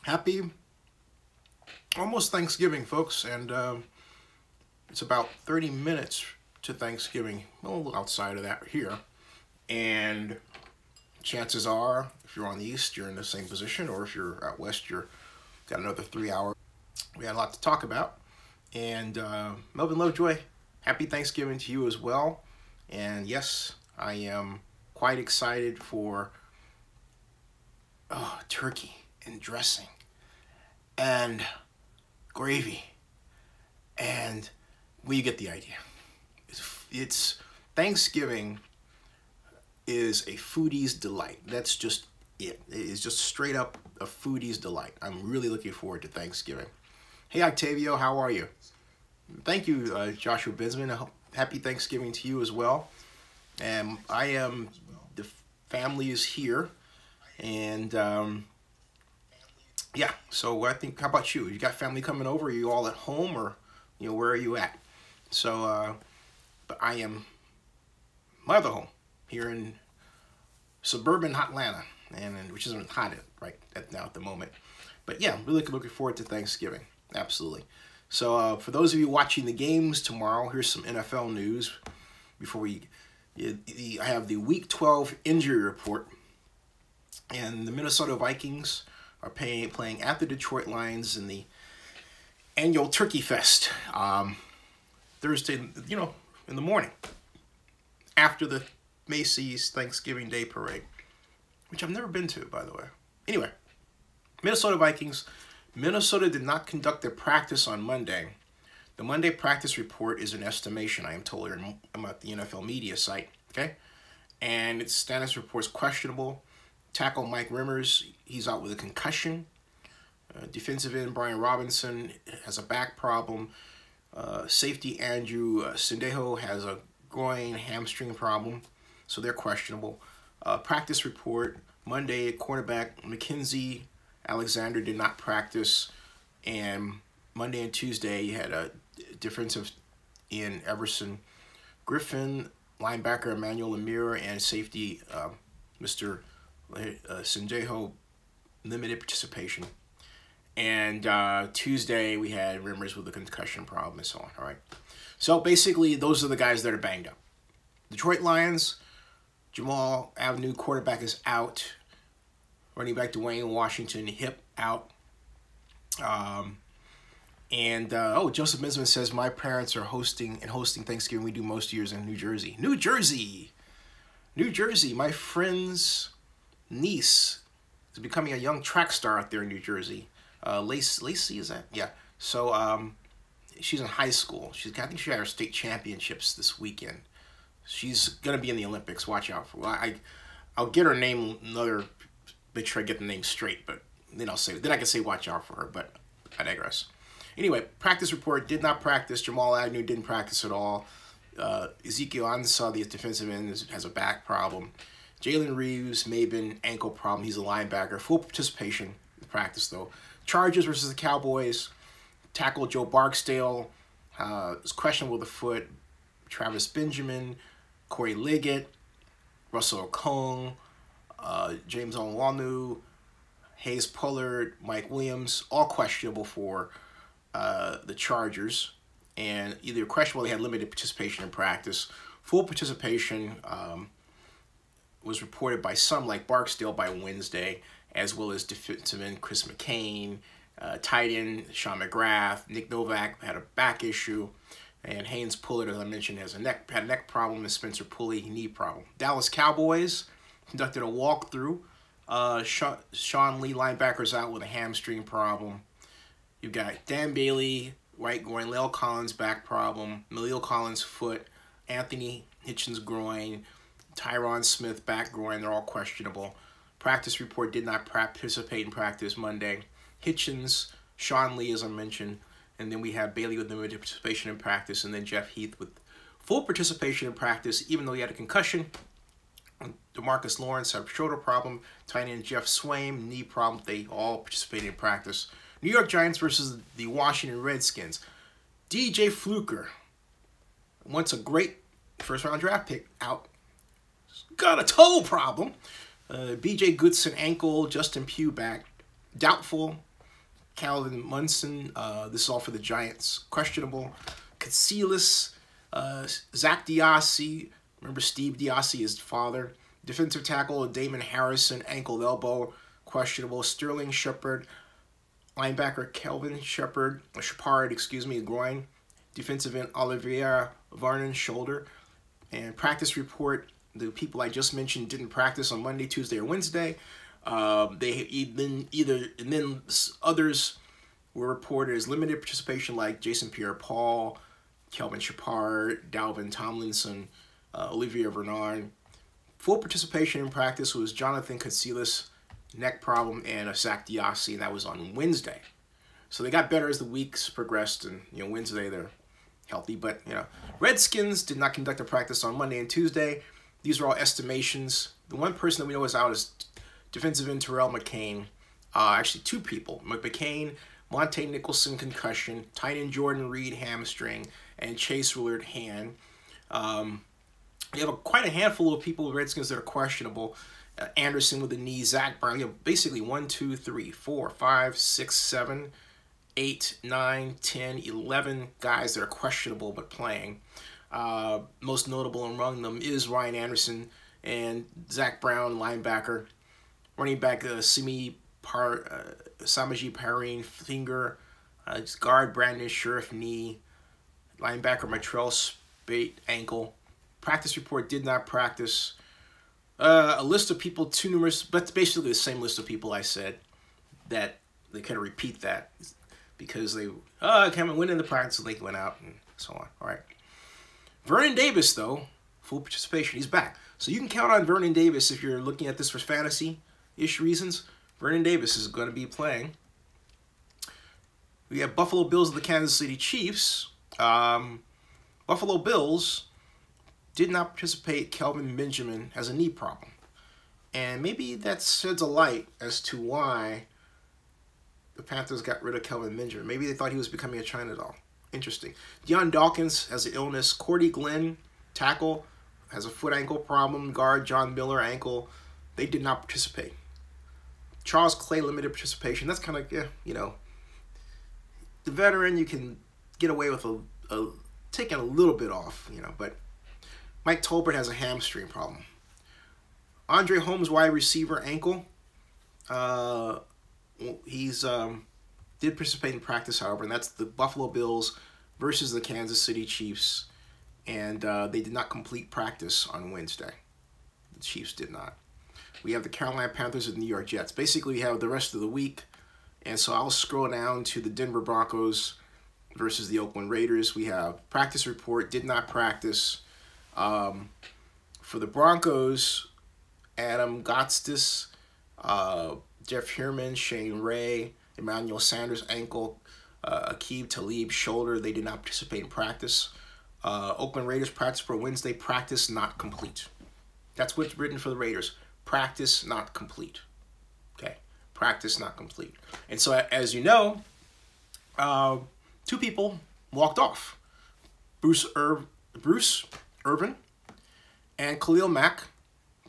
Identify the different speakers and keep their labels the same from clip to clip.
Speaker 1: Happy almost Thanksgiving, folks, and it's about 30 minutes to Thanksgiving, a little outside of that here, and chances are, if you're on the east, you're in the same position, or if you're out west, you're got another 3 hours. We had a lot to talk about, and Melvin Lovejoy, happy Thanksgiving to you as well, and yes, I am quite excited for turkey and dressing and gravy, and well, you get the idea. It's Thanksgiving is a foodie's delight. That's just it. It is just straight up a foodie's delight. I'm really looking forward to Thanksgiving. Hey Octavio, how are you? Thank you, Joshua Binsman. Happy Thanksgiving to you as well. And I am, the family is here, and yeah, so I think, how about you? You got family coming over? Are you all at home, or where are you at? So, but I am my other home here in suburban Atlanta, and which isn't hot right now at the moment. But yeah, I'm really looking forward to Thanksgiving. Absolutely. So for those of you watching the games tomorrow, here's some NFL news. Before I have the Week 12 injury report, and the Minnesota Vikings are playing at the Detroit Lions in the annual Turkey Fest Thursday, in the morning, after the Macy's Thanksgiving Day Parade, which I've never been to, by the way. Anyway, Minnesota Vikings. Minnesota did not conduct their practice on Monday. The Monday practice report is an estimation, I am told. I'm at the NFL media site, okay? And its status report is questionable. Tackle Mike Rimmers, he's out with a concussion. Defensive end Brian Robinson has a back problem. Safety Andrew Sendejo has a groin hamstring problem, so they're questionable. Practice report Monday, cornerback Mackenzie Alexander did not practice, and Monday and Tuesday you had a defensive end Everson Griffin, linebacker Emmanuel Lemire, and safety Mr. Sendejo, limited participation. And Tuesday we had Rimmers with a concussion problem and so on. All right. So basically, those are the guys that are banged up. Detroit Lions, Jamal Avenue, quarterback, is out. Running back Dwayne Washington, hip out. Joseph Misman says, my parents are hosting Thanksgiving. We do most years in New Jersey. New Jersey. My friend's niece is becoming a young track star out there in New Jersey. Lacey, is that? Yeah. So she's in high school. I think she had her state championships this weekend. She's gonna be in the Olympics. Watch out for. Well, I'll get her name another. Make sure I get the name straight, but then I can say watch out for her. But I digress. Anyway, practice report: did not practice. Jamal Agnew didn't practice at all. Ezekiel Ansah, the defensive end, has a back problem. Jalen Reeves, Mabin, ankle problem. He's a linebacker. Full participation in practice though. Chargers versus the Cowboys. Tackle Joe Barksdale is questionable with the foot. Travis Benjamin, Corey Liggett, Russell Okung, James Onwenu, Hayes Pullard, Mike Williams, all questionable for the Chargers. And either questionable, they had limited participation in practice. Full participation was reported by some, like Barksdale, by Wednesday, as well as defensive end Chris McCain, tight end Sean McGrath, Nick Novak had a back issue, and Haynes Pullard, as I mentioned, had a neck problem, and Spencer Pulley, knee problem. Dallas Cowboys conducted a walkthrough. Sean Lee, linebackers, out with a hamstring problem. You've got Dan Bailey, right groin, Lale Collins, back problem, Malil Collins, foot, Anthony Hitchens, groin, Tyron Smith, back groin. They're all questionable. Practice report: did not participate in practice Monday. Hitchens, Sean Lee, as I mentioned, and then we have Bailey with limited participation in practice, and then Jeff Heath with full participation in practice, even though he had a concussion. DeMarcus Lawrence had a shoulder problem. Tight end Jeff Swaim, knee problem. They all participated in practice. New York Giants versus the Washington Redskins. DJ Fluker, once a great first-round draft pick, out. Got a toe problem. B.J. Goodson ankle, Justin Pugh back, doubtful. Calvin Munson, this is all for the Giants, questionable. Casillas, Zach Diassi, remember Steve Diassi, his father. Defensive tackle Damon Harrison, ankle, elbow, questionable. Sterling Shepard, linebacker Kelvin Shepard, groin. Defensive end Olivier Varnon, shoulder. And practice report, the people I just mentioned didn't practice on Monday, Tuesday, or Wednesday. Then others were reported as limited participation, like Jason Pierre-Paul, Kelvin Shepard, Dalvin Tomlinson, Olivier Vernon. Full participation in practice was Jonathan Casillas, neck problem, and Zach Diassi, and that was on Wednesday. So they got better as the weeks progressed, and Wednesday they're healthy. But Redskins did not conduct a practice on Monday and Tuesday. These are all estimations. The one person that we know is out is defensive end Terrell McCain. Actually, two people: McCain, Monte Nicholson concussion, tight end Jordan Reed hamstring, and Chase Willard hand. We have quite a handful of people with Redskins that are questionable. Anderson with the knee, Zach Brown. Basically 1, 2, 3, 4, 5, 6, 7, 8, 9, 10, 11 guys that are questionable but playing. Most notable among them is Ryan Anderson and Zach Brown, linebacker. Running back Samaji Perine, finger. Guard Brandon Sheriff, knee. Linebacker Matrell Spate, ankle. Practice report, did not practice. A list of people too numerous, but basically the same list of people I said, that they kind of repeat that because they went in the practice and they went out and so on. All right. Vernon Davis, though, full participation. He's back. So you can count on Vernon Davis if you're looking at this for fantasy-ish reasons. Vernon Davis is going to be playing. We have Buffalo Bills and the Kansas City Chiefs. Buffalo Bills did not participate. Kelvin Benjamin has a knee problem. And maybe that sheds a light as to why the Panthers got rid of Kelvin Benjamin. Maybe they thought he was becoming a China doll. Interesting. Deion Dawkins has an illness. Cordy Glenn, tackle, has a foot ankle problem. Guard John Miller, ankle. They did not participate. Charles Clay, limited participation. That's kind of, the veteran, you can get away with taking a little bit off, but Mike Tolbert has a hamstring problem. Andre Holmes, wide receiver, ankle. He's did participate in practice, however, and that's the Buffalo Bills versus the Kansas City Chiefs, and they did not complete practice on Wednesday. The Chiefs did not. We have the Carolina Panthers and the New York Jets. Basically, we have the rest of the week, and so I'll scroll down to the Denver Broncos versus the Oakland Raiders. We have practice report, did not practice. For the Broncos, Adam Gottstis, Jeff Herman, Shane Ray, Emmanuel Sanders, ankle, Aqib Talib, shoulder. They did not participate in practice. Oakland Raiders practice for Wednesday, practice not complete. That's what's written for the Raiders. Practice not complete. Okay, practice not complete. And so, as you know, two people walked off. Bruce Irvin and Khalil Mack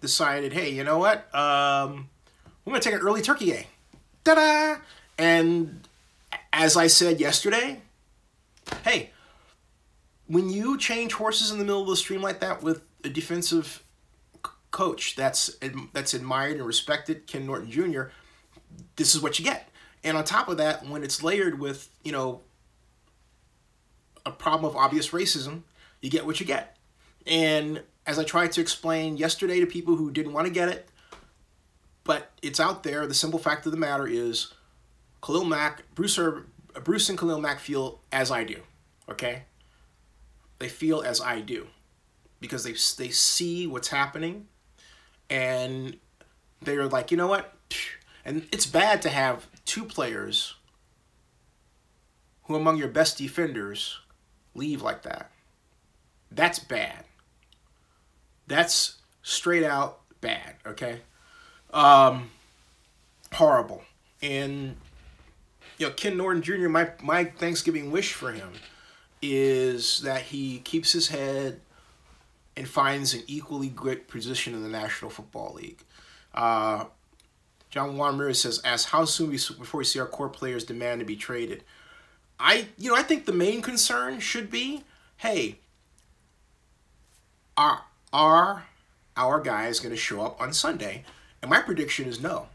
Speaker 1: decided, hey, you know what? We're going to take an early turkey day. Ta-da! And as I said yesterday, hey, when you change horses in the middle of the stream like that with a defensive coach that's admired and respected, Ken Norton Jr., this is what you get. And on top of that, when it's layered with, a problem of obvious racism, you get what you get. And as I tried to explain yesterday to people who didn't want to get it, but it's out there, the simple fact of the matter is Khalil Mack, Bruce and Khalil Mack feel as I do, okay? They feel as I do because they see what's happening and they're like, you know what? And it's bad to have two players who among your best defenders leave like that. That's bad. That's straight out bad, okay? Horrible. And, Ken Norton Jr., my Thanksgiving wish for him is that he keeps his head and finds an equally great position in the National Football League. John Juan Ramirez says, "Ask how soon before we see our core players demand to be traded." I think the main concern should be, hey, are our guys going to show up on Sunday? And my prediction is no.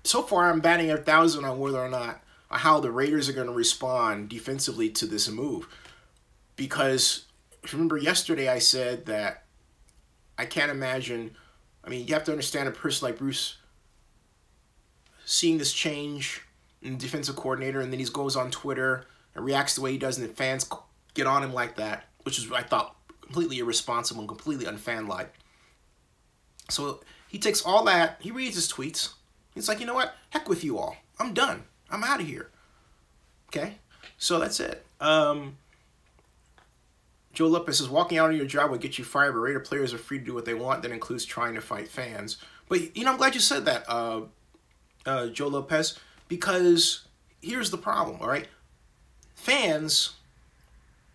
Speaker 1: So far I'm batting 1,000 on whether or not how the Raiders are going to respond defensively to this move, because if you remember yesterday I said that I can't imagine. I mean, you have to understand a person like Bruce seeing this change in defensive coordinator, and then he goes on Twitter and reacts the way he does, and the fans get on him like that, which is, I thought, completely irresponsible and completely unfan-like. So he takes all that, he reads his tweets, he's like, you know what, heck with you all, I'm done, I'm out of here. Okay, so that's it. Joe Lopez says, walking out on your job will get you fired, but Raider players are free to do what they want. That includes trying to fight fans. But, I'm glad you said that, Joe Lopez, because here's the problem, all right? Fans,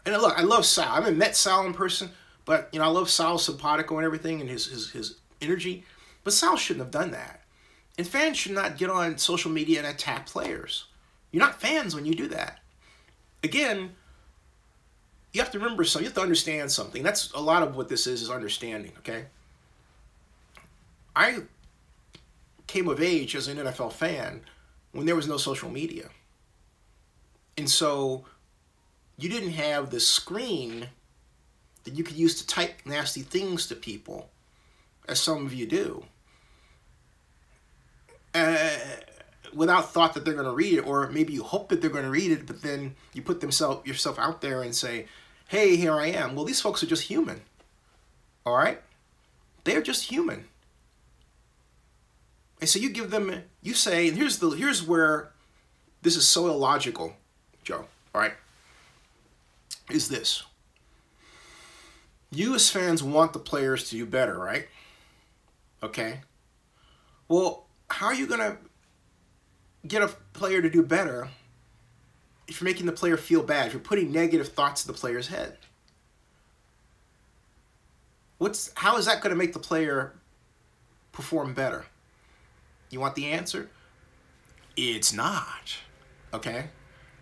Speaker 1: and look, I love Sal. I haven't met Sal in person, but, I love Sal's simpatico and everything and his energy. But Sal shouldn't have done that. And fans should not get on social media and attack players. You're not fans when you do that. Again, you have to remember something. You have to understand something. That's a lot of what this is understanding, okay? I came of age as an NFL fan when there was no social media. And so you didn't have the screen that you could use to type nasty things to people, as some of you do, without thought that they're going to read it, or maybe you hope that they're going to read it, but then you put yourself out there and say, hey, here I am. Well, these folks are just human, all right? They're just human. And so you give them, you say, and here's where this is so illogical, Joe, all right, is this. You as fans want the players to do better, right? Okay. Well, how are you going to get a player to do better if you're making the player feel bad, if you're putting negative thoughts in the player's head? How is that going to make the player perform better? You want the answer? It's not. Okay?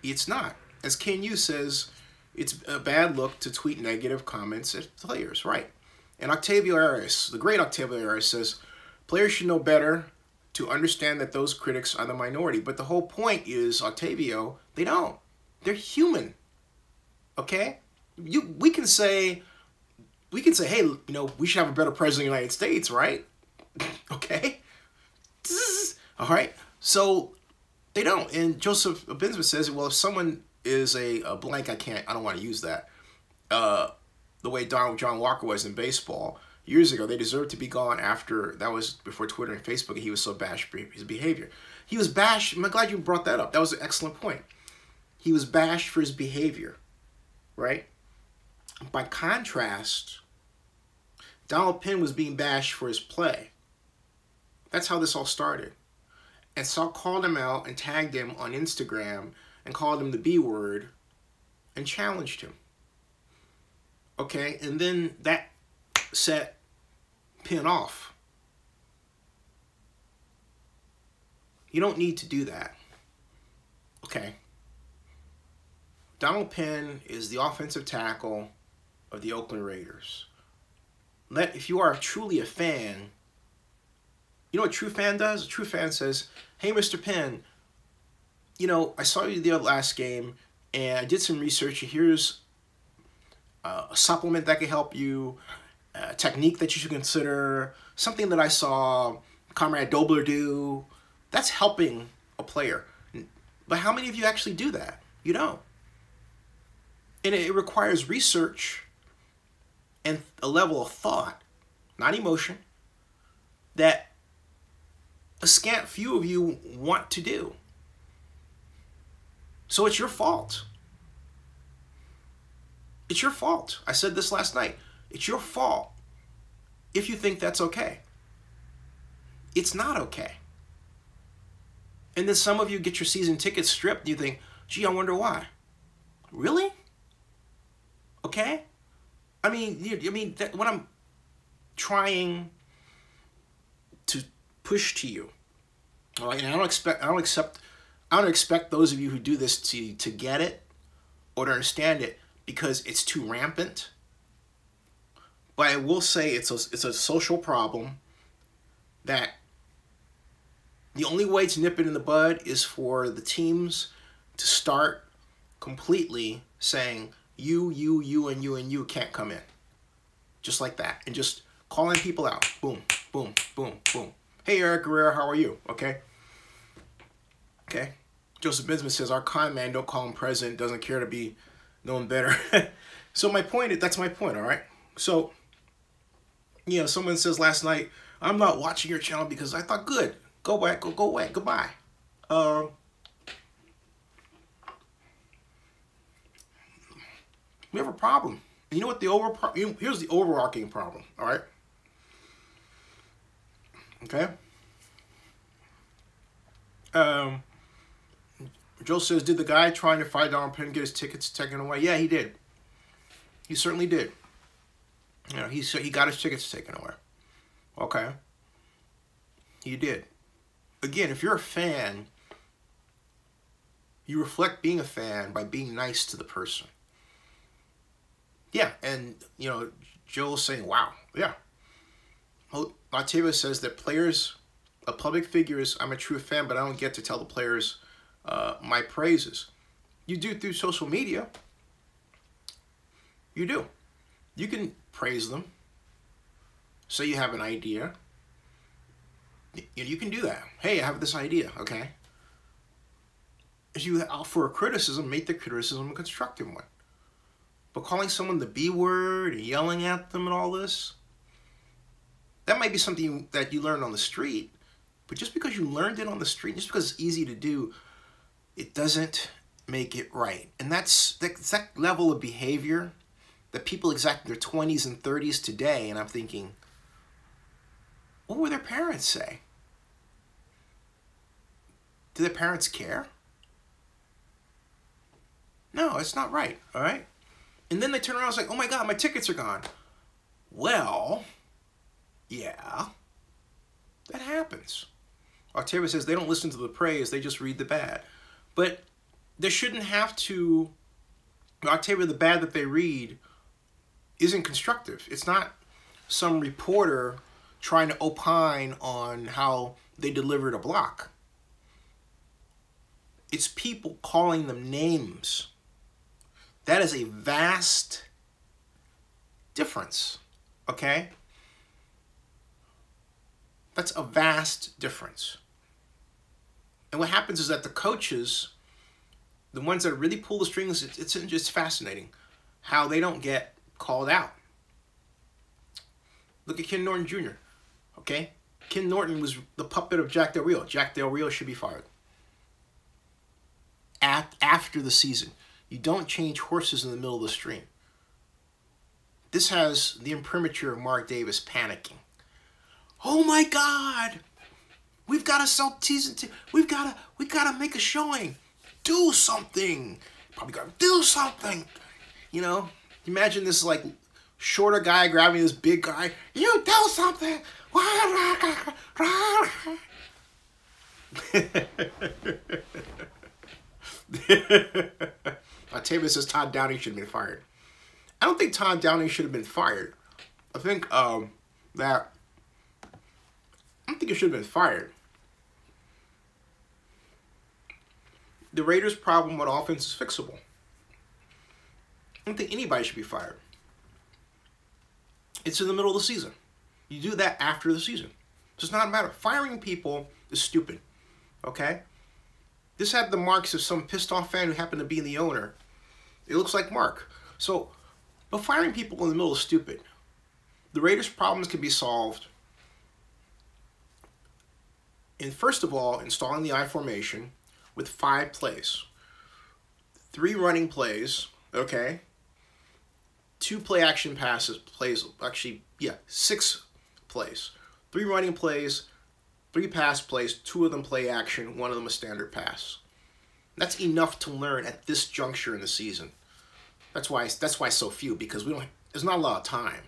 Speaker 1: It's not. As Ken Yu says, it's a bad look to tweet negative comments at players, right? And Octavio Arias, the great Octavio Arias, says, players should know better to understand that those critics are the minority. But the whole point is, Octavio, they don't. They're human. Okay? We can say, hey, we should have a better president of the United States, right? Okay? All right? So they don't. And Joseph Benzman says, well, if someone is a blank, I don't want to use that. The way John Walker was in baseball years ago, they deserved to be gone after, that was before Twitter and Facebook, and he was so bashed for his behavior. He was bashed, I'm glad you brought that up. That was an excellent point. He was bashed for his behavior, right? By contrast, Donald Penn was being bashed for his play. That's how this all started. And Saul called him out and tagged him on Instagram and called him the B word and challenged him. Okay, and then that set Penn off. You don't need to do that. Okay. Donald Penn is the offensive tackle of the Oakland Raiders. If you are truly a fan, you know what a true fan does? A true fan says, hey, Mr. Penn, I saw you the last game, and I did some research, and here's a supplement that could help you, a technique that you should consider, something that I saw Comrade Dobler do. That's helping a player. But how many of you actually do that? You don't. And it requires research and a level of thought, not emotion, that a scant few of you want to do. So it's your fault. It's your fault. I said this last night. It's your fault if you think that's okay. It's not okay. And then some of you get your season tickets stripped and you think, gee, I wonder why. Really? Okay? What I'm trying pushed to you. All right, and I don't expect those of you who do this to get it or to understand it, because it's too rampant. But I will say it's a social problem that the only way to nip it in the bud is for the teams to start completely saying, you, and you can't come in. Just like that. And just calling people out. Boom, boom, boom, boom. Hey, Eric Guerrero, how are you? Okay. Okay. Joseph Binsman says, our con man, don't call him president, doesn't care to be known better. So that's my point, all right? So, someone says last night, I'm not watching your channel because I thought, good. Go back, go away, goodbye. We have a problem. And you know what here's the overarching problem, all right? Okay? Joe says, did the guy trying to $5 pen get his tickets taken away? Yeah, he did. He certainly did. He got his tickets taken away. Okay. He did. Again, if you're a fan, you reflect being a fan by being nice to the person. Yeah, and, Joel's saying, wow, yeah. Octavia says that players, public figures, I'm a true fan, but I don't get to tell the players my praises. You do through social media. You do. You can praise them. Say you have an idea. You can do that. Hey, I have this idea, okay? If you offer a criticism, make the criticism a constructive one. But calling someone the B word and yelling at them and all this, that might be something that you learned on the street. But just because you learned it on the street, just because it's easy to do, it doesn't make it right. And that's that level of behavior that people exact in their 20s and 30s today. And I'm thinking, what would their parents say? Do their parents care? No, it's not right, all right? And then they turn around and say, oh my God, my tickets are gone. Well, yeah, that happens. Octavia says they don't listen to the praise, they just read the bad. But there shouldn't have to, Octavia, the bad that they read isn't constructive. It's not some reporter trying to opine on how they delivered a block. It's people calling them names. That is a vast difference, okay? That's a vast difference. And what happens is that the coaches, the ones that really pull the strings, it's just fascinating how they don't get called out. Look at Ken Norton Jr., okay? Ken Norton was the puppet of Jack Del Rio. Jack Del Rio should be fired. After the season. You don't change horses in the middle of the stream. This has the imprimatur of Mark Davis panicking. Oh my God! We've got to sell season 2. We've got to make a showing. Do something. Probably got to do something. Imagine this like shorter guy grabbing this big guy. You do something. Octavia says Todd Downing should have been fired. I don't think Todd Downing should have been fired. I think I don't think he should have been fired. The Raiders' problem with offense is fixable. I don't think anybody should be fired. It's in the middle of the season. You do that after the season. It does not matter. Firing people is stupid. Okay? This had the marks of some pissed off fan who happened to be the owner. It looks like Mark. So, but firing people in the middle is stupid. The Raiders' problems can be solved in, first of all, installing the I formation with 5 plays. 3 running plays, okay? 2 play action plays, actually, yeah, 6 plays. 3 running plays, 3 pass plays, 2 of them play action, 1 of them a standard pass. That's enough to learn at this juncture in the season. That's why so few, because there's not a lot of time.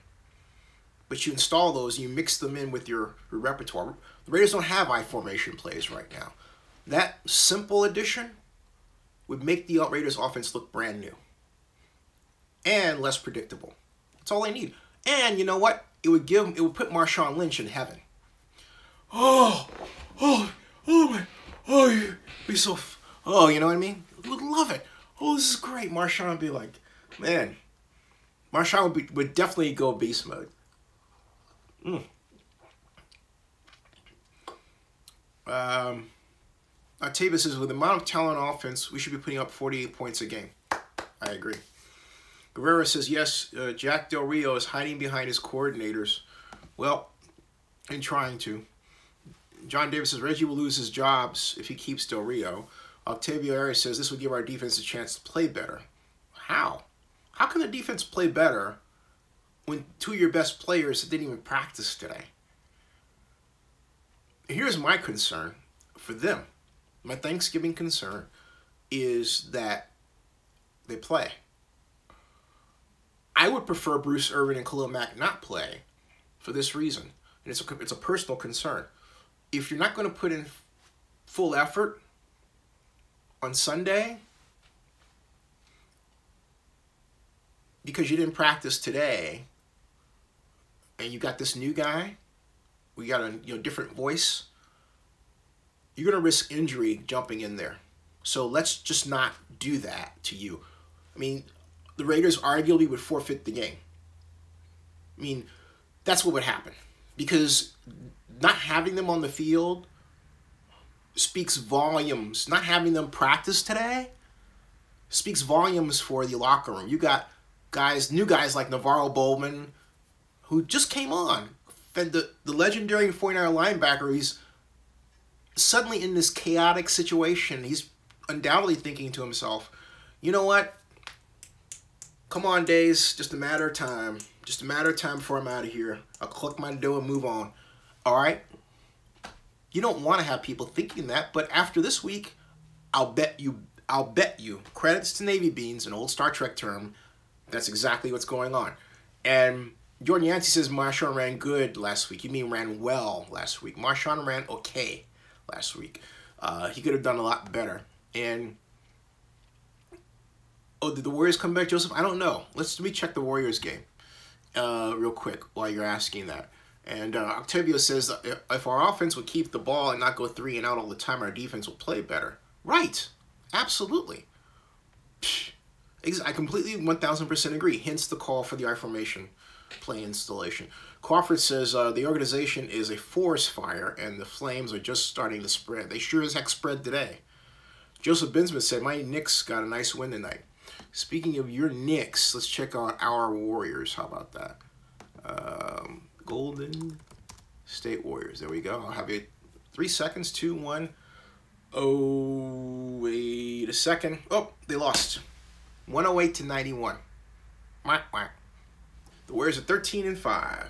Speaker 1: but you install those and you mix them in with your repertoire. The Raiders don't have I formation plays right now. That simple addition would make the Raiders offense look brand new and less predictable. That's all they need. And you know what? It would put Marshawn Lynch in heaven. Oh, you'd be so, you know what I mean? Would love it. Oh, this is great. Marshawn would be like, man, Marshawn would definitely go beast mode. Octavia says, with the amount of talent on offense, we should be putting up 48 points a game. I agree. Guerrero says, yes, Jack Del Rio is hiding behind his coordinators. Well, and trying to. John Davis says, Reggie will lose his jobs if he keeps Del Rio. Octavio Arias says, this will give our defense a chance to play better. How? How can the defense play better when two of your best players didn't even practice today? Here's my concern for them. My Thanksgiving concern is that they play. I would prefer Bruce Irvin and Khalil Mack not play for this reason. And it's a personal concern. If you're not going to put in full effort on Sunday because you didn't practice today and you got this new guy, we got a different voice, you're going to risk injury jumping in there. So let's just not do that to you. I mean, the Raiders arguably would forfeit the game. I mean, that's what would happen. Because not having them on the field speaks volumes. Not having them practice today speaks volumes for the locker room. You got new guys like Navarro Bowman, who just came on. And the legendary 49er linebacker, he's suddenly in this chaotic situation. He's undoubtedly thinking to himself, you know what? Come on, Days. Just a matter of time. Just a matter of time before I'm out of here. I'll collect my dough and move on. All right? You don't want to have people thinking that, but after this week, I'll bet you, credits to Navy Beans, an old Star Trek term, that's exactly what's going on. And Jordan Yancey says Marshawn ran good last week. You mean ran well last week. Marshawn ran okay last week. He could have done a lot better. And did the Warriors come back, Joseph? I don't know. Let me check the Warriors game real quick while you're asking that. And Octavio says, if our offense would keep the ball and not go 3 and out all the time, our defense will play better. Right. Absolutely. I completely 1,000% agree. Hence the call for the I formation play installation. Crawford says the organization is a forest fire and the flames are just starting to spread. They sure as heck spread today. Joseph Binsman said, my Knicks got a nice win tonight. Speaking of your Knicks, let's check out our Warriors. How about that? Golden State Warriors. There we go. I'll have it 3 seconds. 2, 1. Oh, wait a second. Oh, they lost. 108-91. Whack, whack. The Warriors are 13-5.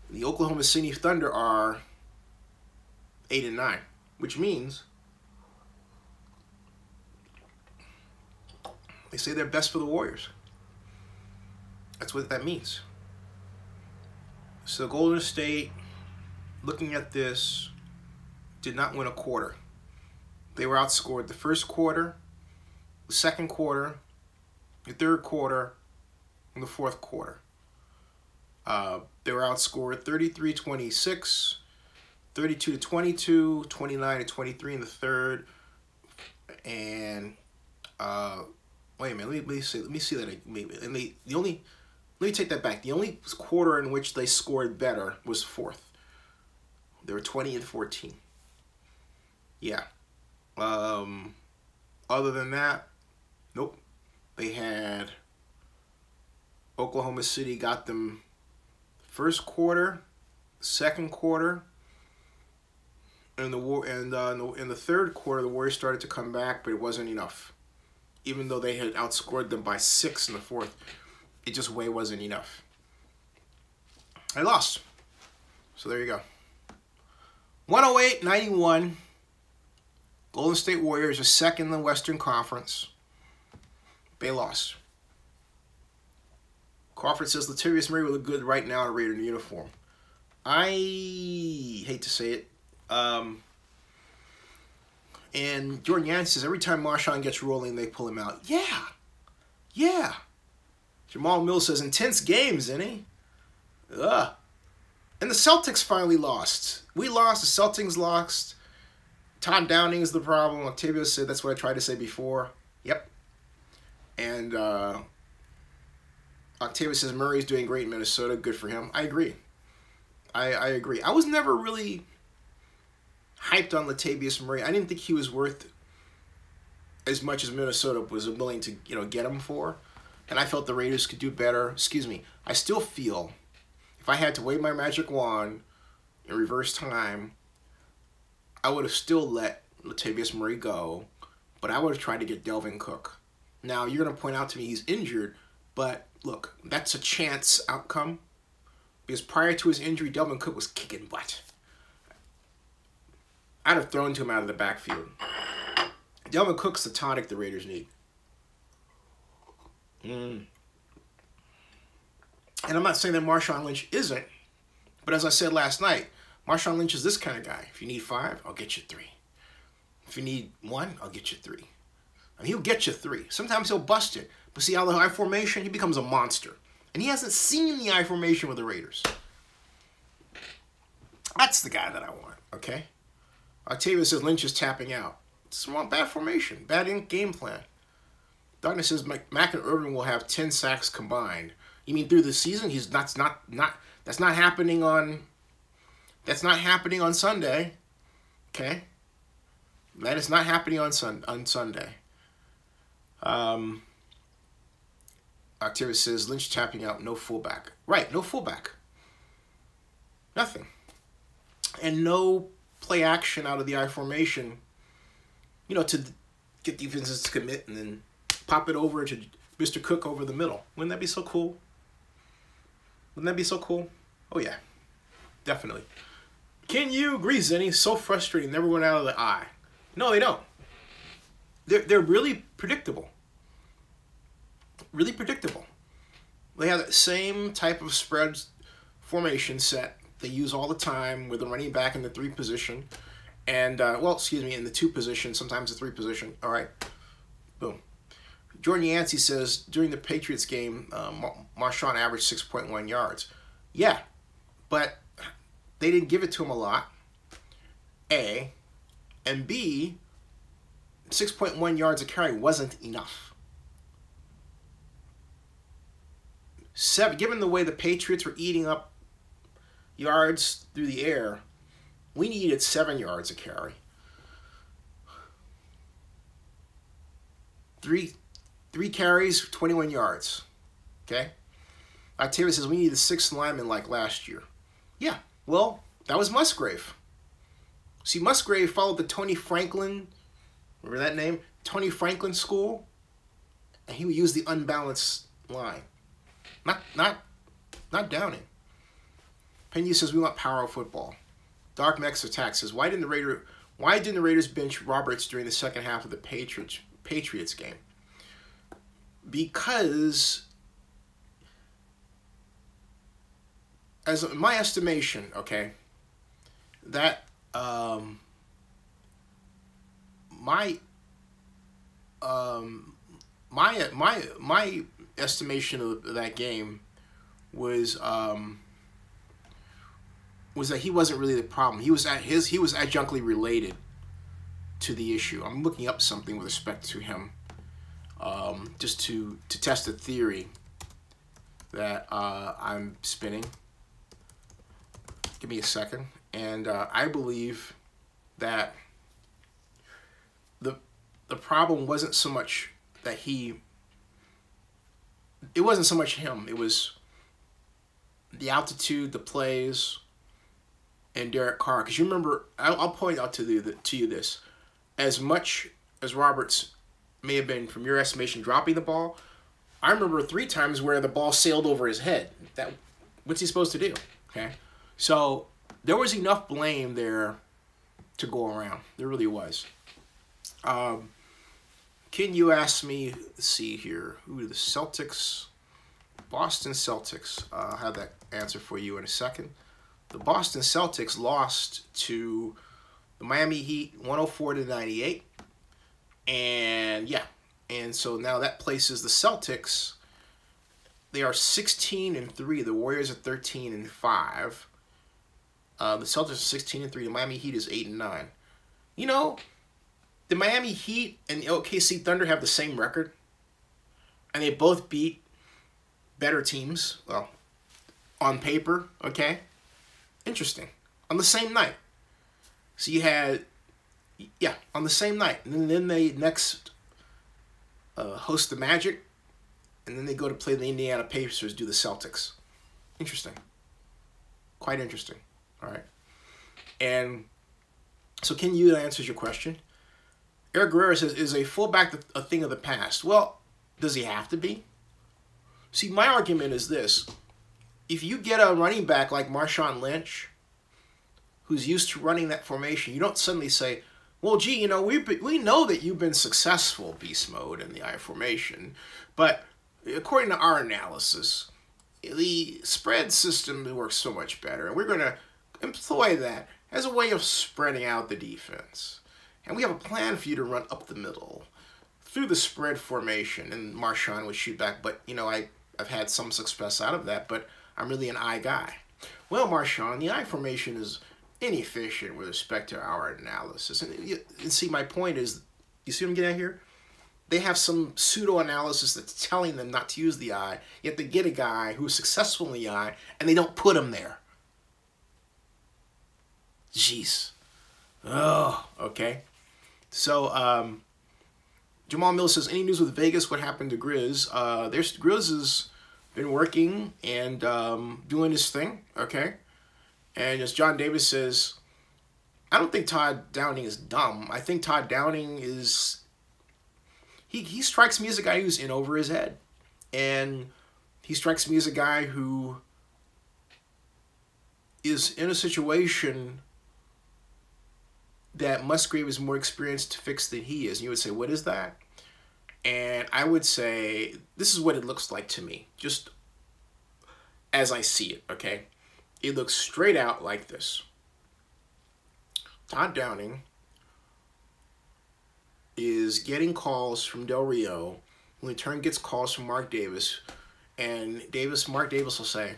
Speaker 1: The Oklahoma City Thunder are 8-9, which means they say they're best for the Warriors. That's what that means. So Golden State, looking at this, did not win a quarter. They were outscored the first quarter, the second quarter, the third quarter, and the fourth quarter. They were outscored 33-26, 32-22, 29-23 in the third, and wait a minute. Let me see that. Let me take that back. The only quarter in which they scored better was fourth. They were 20-14. Yeah. Other than that, nope. They had Oklahoma City got them first quarter, second quarter, and in the third quarter the Warriors started to come back, but it wasn't enough. Even though they had outscored them by 6 in the fourth, it just wasn't enough. I lost. So there you go. 108-91. Golden State Warriors are second in the Western Conference. They lost. Crawford says Latavius Murray would look good right now in a Raider uniform. I hate to say it. And Jordan Yancey says every time Marshawn gets rolling, they pull him out. Yeah. Yeah. Jamal Mills says intense games, isn't he? Ugh. And the Celtics finally lost. We lost. The Celtics lost. Todd Downing is the problem. Octavio said that's what I tried to say before. Yep. And Octavio says Murray's doing great in Minnesota. Good for him. I agree. I agree. I was never really hyped on Latavius Murray. I didn't think he was worth as much as Minnesota was willing to, get him for. And I felt the Raiders could do better. Excuse me. I still feel if I had to wave my magic wand in reverse time, I would have still let Latavius Murray go, but I would have tried to get Delvin Cook. Now, you're going to point out to me he's injured, but look, that's a chance outcome. Because prior to his injury, Delvin Cook was kicking butt. I'd have thrown to him out of the backfield. Delvin Cook's the tonic the Raiders need. And I'm not saying that Marshawn Lynch isn't, but as I said last night, Marshawn Lynch is this kind of guy. If you need 5, I'll get you 3. If you need 1, I'll get you 3. I mean, he'll get you 3. Sometimes he'll bust it. But see, out of the I formation, he becomes a monster. And he hasn't seen the I formation with the Raiders. That's the guy that I want, okay? Octavio says Lynch is tapping out. It's a bad formation, bad game plan. Darkness says Mack and Irvin will have 10 sacks combined. You mean through the season? That's not happening on Sunday. Okay? That is not happening on Sunday. Octavio says Lynch tapping out, no fullback. Right, no fullback. Nothing. And no play action out of the I formation, to get defenses to commit and then pop it over to Mr. Cook over the middle. Wouldn't that be so cool? Wouldn't that be so cool? Oh, yeah. Definitely. Can you agree, Zenny? So frustrating. Never went out of the eye. No, they don't. They're really predictable. Really predictable. They have that same type of spread formation set they use all the time with the running back in the 3 position. And, in the 2 position, sometimes the 3 position. All right. Boom. Jordan Yancey says, during the Patriots game, Marshawn averaged 6.1 yards. Yeah, but they didn't give it to him a lot, A. And B, 6.1 yards a carry wasn't enough. Given the way the Patriots were eating up yards through the air, we needed 7 yards a carry. Three carries, 21 yards. Okay? Octavia says we needed 6 linemen like last year. Yeah, well, that was Musgrave. See, Musgrave followed the Tony Franklin, remember that name? Tony Franklin school, and he would use the unbalanced line. Not Downing. Pena says we want power football. Dark Mex Attack says why didn't the Raiders bench Roberts during the second half of the Patriots game? Because, as my estimation, okay, that my estimation of that game was that he wasn't really the problem. He was adjunctly related to the issue. I'm looking up something with respect to him, just to test a theory that I'm spinning. Give me a second. And I believe that the problem wasn't so much that it wasn't so much him. It was the altitude, the plays, and Derek Carr. Because you remember, I'll point out to you this. As much as Roberts may have been, from your estimation, dropping the ball, I remember 3 times where the ball sailed over his head. What's he supposed to do? Okay, so there was enough blame there to go around. There really was. Can you ask me, let's see here, who are the Celtics? Boston Celtics. I'll have that answer for you in a second. The Boston Celtics lost to the Miami Heat 104-98. And yeah, and so now that places the Celtics. They are 16-3. The Warriors are 13-5. The Celtics are 16-3. The Miami Heat is 8-9. You know, the Miami Heat and the OKC Thunder have the same record, and they both beat better teams. Well, on paper, okay. Interesting. On the same night. So you had, yeah, on the same night, and then they next host the Magic. And then they go to play the Indiana Pacers, do the Celtics. Interesting. Quite interesting. All right. And so Ken Yu answers your question. Eric Guerrero says, is a fullback a thing of the past? Well, does he have to be? See, my argument is this. If you get a running back like Marshawn Lynch, who's used to running that formation, you don't suddenly say, well, gee, you know, we know that you've been successful, beast mode, in the I formation, but according to our analysis, the spread system works so much better, and we're going to employ that as a way of spreading out the defense. And we have a plan for you to run up the middle through the spread formation. And Marshawn would shoot back, but, you know, I've had some success out of that, but I'm really an I guy. Well, Marshawn, the I formation is inefficient with respect to our analysis. And see, my point is, you see what I'm getting at here? They have some pseudo-analysis that's telling them not to use the I, yet they get a guy who's successful in the I, and they don't put him there. Jeez. Oh, okay. So, Jamal Mills says, any news with Vegas? What happened to Grizz? Grizz has been working and doing his thing, okay? And as John Davis says, I don't think Todd Downing is dumb. I think Todd Downing is... He strikes me as a guy who's in over his head. And he strikes me as a guy who is in a situation that Musgrave is more experienced to fix than he is. And you would say, what is that? And I would say, this is what it looks like to me, just as I see it, okay? It looks straight out like this. Todd Downing is getting calls from Del Rio, who in turn gets calls from Mark Davis, and Mark Davis will say,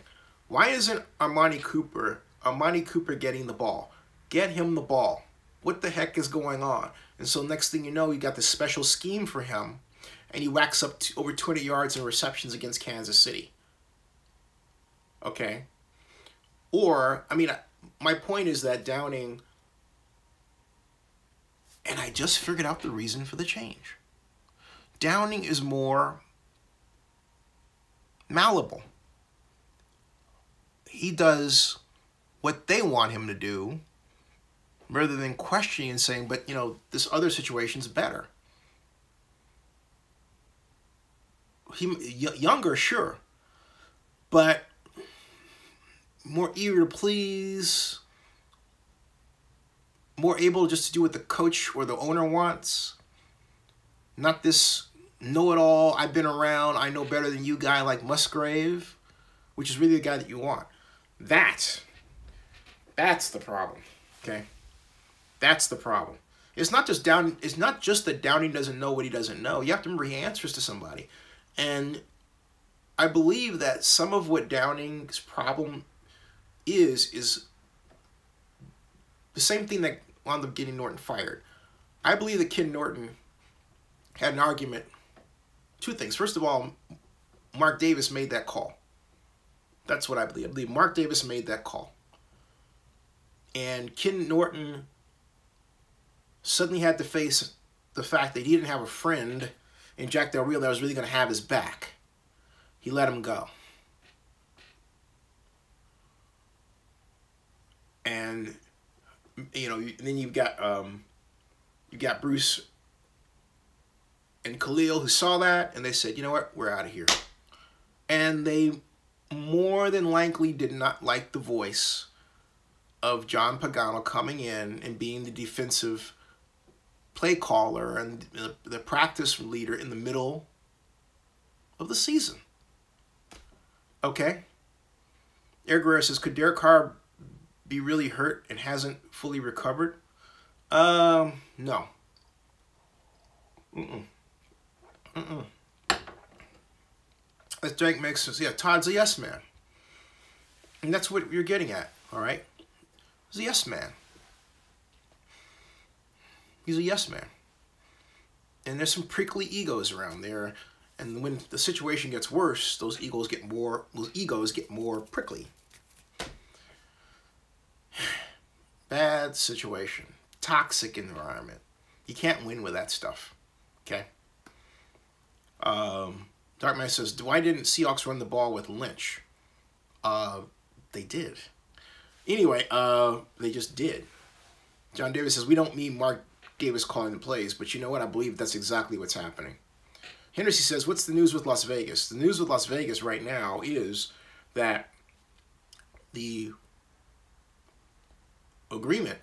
Speaker 1: why isn't Armani Cooper getting the ball? Get him the ball. What the heck is going on? And so next thing you know, you got this special scheme for him, and he whacks up to over 200 yards in receptions against Kansas City. Okay? Or, I mean, my point is that Downing... And I just figured out the reason for the change. Downing is more malleable. He does what they want him to do rather than questioning and saying, but, you know, this other situation's better. Younger, sure, but more eager to please, more able just to do what the coach or the owner wants. Not this know-it-all, I've been around, I know better than you guy like Musgrave, which is really the guy that you want. That's the problem, okay? That's the problem. It's not just that Downing doesn't know what he doesn't know. You have to remember he answers to somebody. And I believe that some of what Downing's problem is the same thing that wound up getting Norton fired. I believe that Ken Norton had an argument. Two things. First of all, Mark Davis made that call. That's what I believe. I believe Mark Davis made that call. And Ken Norton suddenly had to face the fact that he didn't have a friend in Jack Del Rio that was really going to have his back. He let him go. And, you know, then you've got Bruce and Khalil who saw that, and they said, you know what, we're out of here. And they more than likely did not like the voice of John Pagano coming in and being the defensive play caller and the practice leader in the middle of the season. Okay. Eric Guerrero says, could Derek Carr be really hurt and hasn't fully recovered? No. Mm-mm. Mm-mm. As Drake makes us, yeah, Todd's a yes man. And that's what you're getting at, all right? He's a yes man. He's a yes man. And there's some prickly egos around there. And when the situation gets worse, those egos get more prickly. Bad situation. Toxic environment. You can't win with that stuff. Okay? Darkman says, why didn't Seahawks run the ball with Lynch? They did. Anyway, they just did. John Davis says, we don't need Mark Davis calling the plays, but you know what? I believe that's exactly what's happening. Henderson says, what's the news with Las Vegas? The news with Las Vegas right now is that the agreement,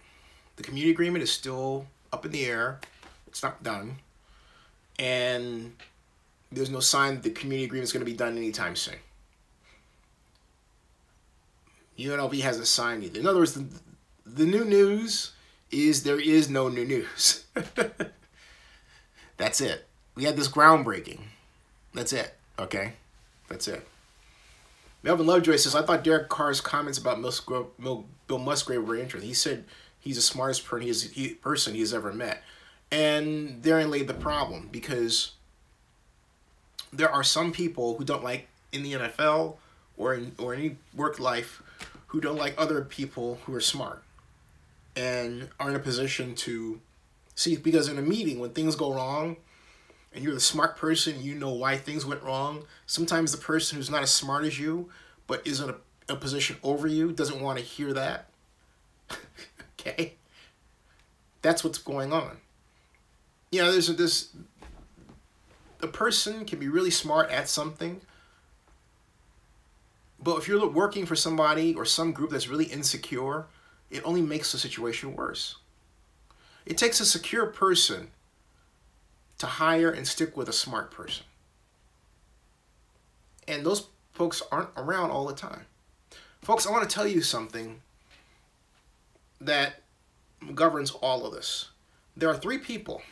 Speaker 1: the community agreement, is still up in the air. It's not done. And there's no sign that the community agreement is going to be done anytime soon. UNLV hasn't signed either. In other words, the new news is there is no new news. That's it. We had this groundbreaking. That's it. Okay? That's it. Melvin Lovejoy says, I thought Derek Carr's comments about Bill Musgrave were interesting. He said he's the smartest person he's ever met. And therein lay the problem, because there are some people who don't like, in the NFL or any work life, who don't like other people who are smart and are in a position to see, because in a meeting, when things go wrong and you're the smart person, you know why things went wrong. Sometimes the person who's not as smart as you but is in a position over you doesn't want to hear that. Okay? That's what's going on. You know, a person can be really smart at something, but if you're working for somebody or some group that's really insecure, it only makes the situation worse. It takes a secure person to hire and stick with a smart person. And those folks aren't around all the time. Folks, I want to tell you something that governs all of this. There are 3 people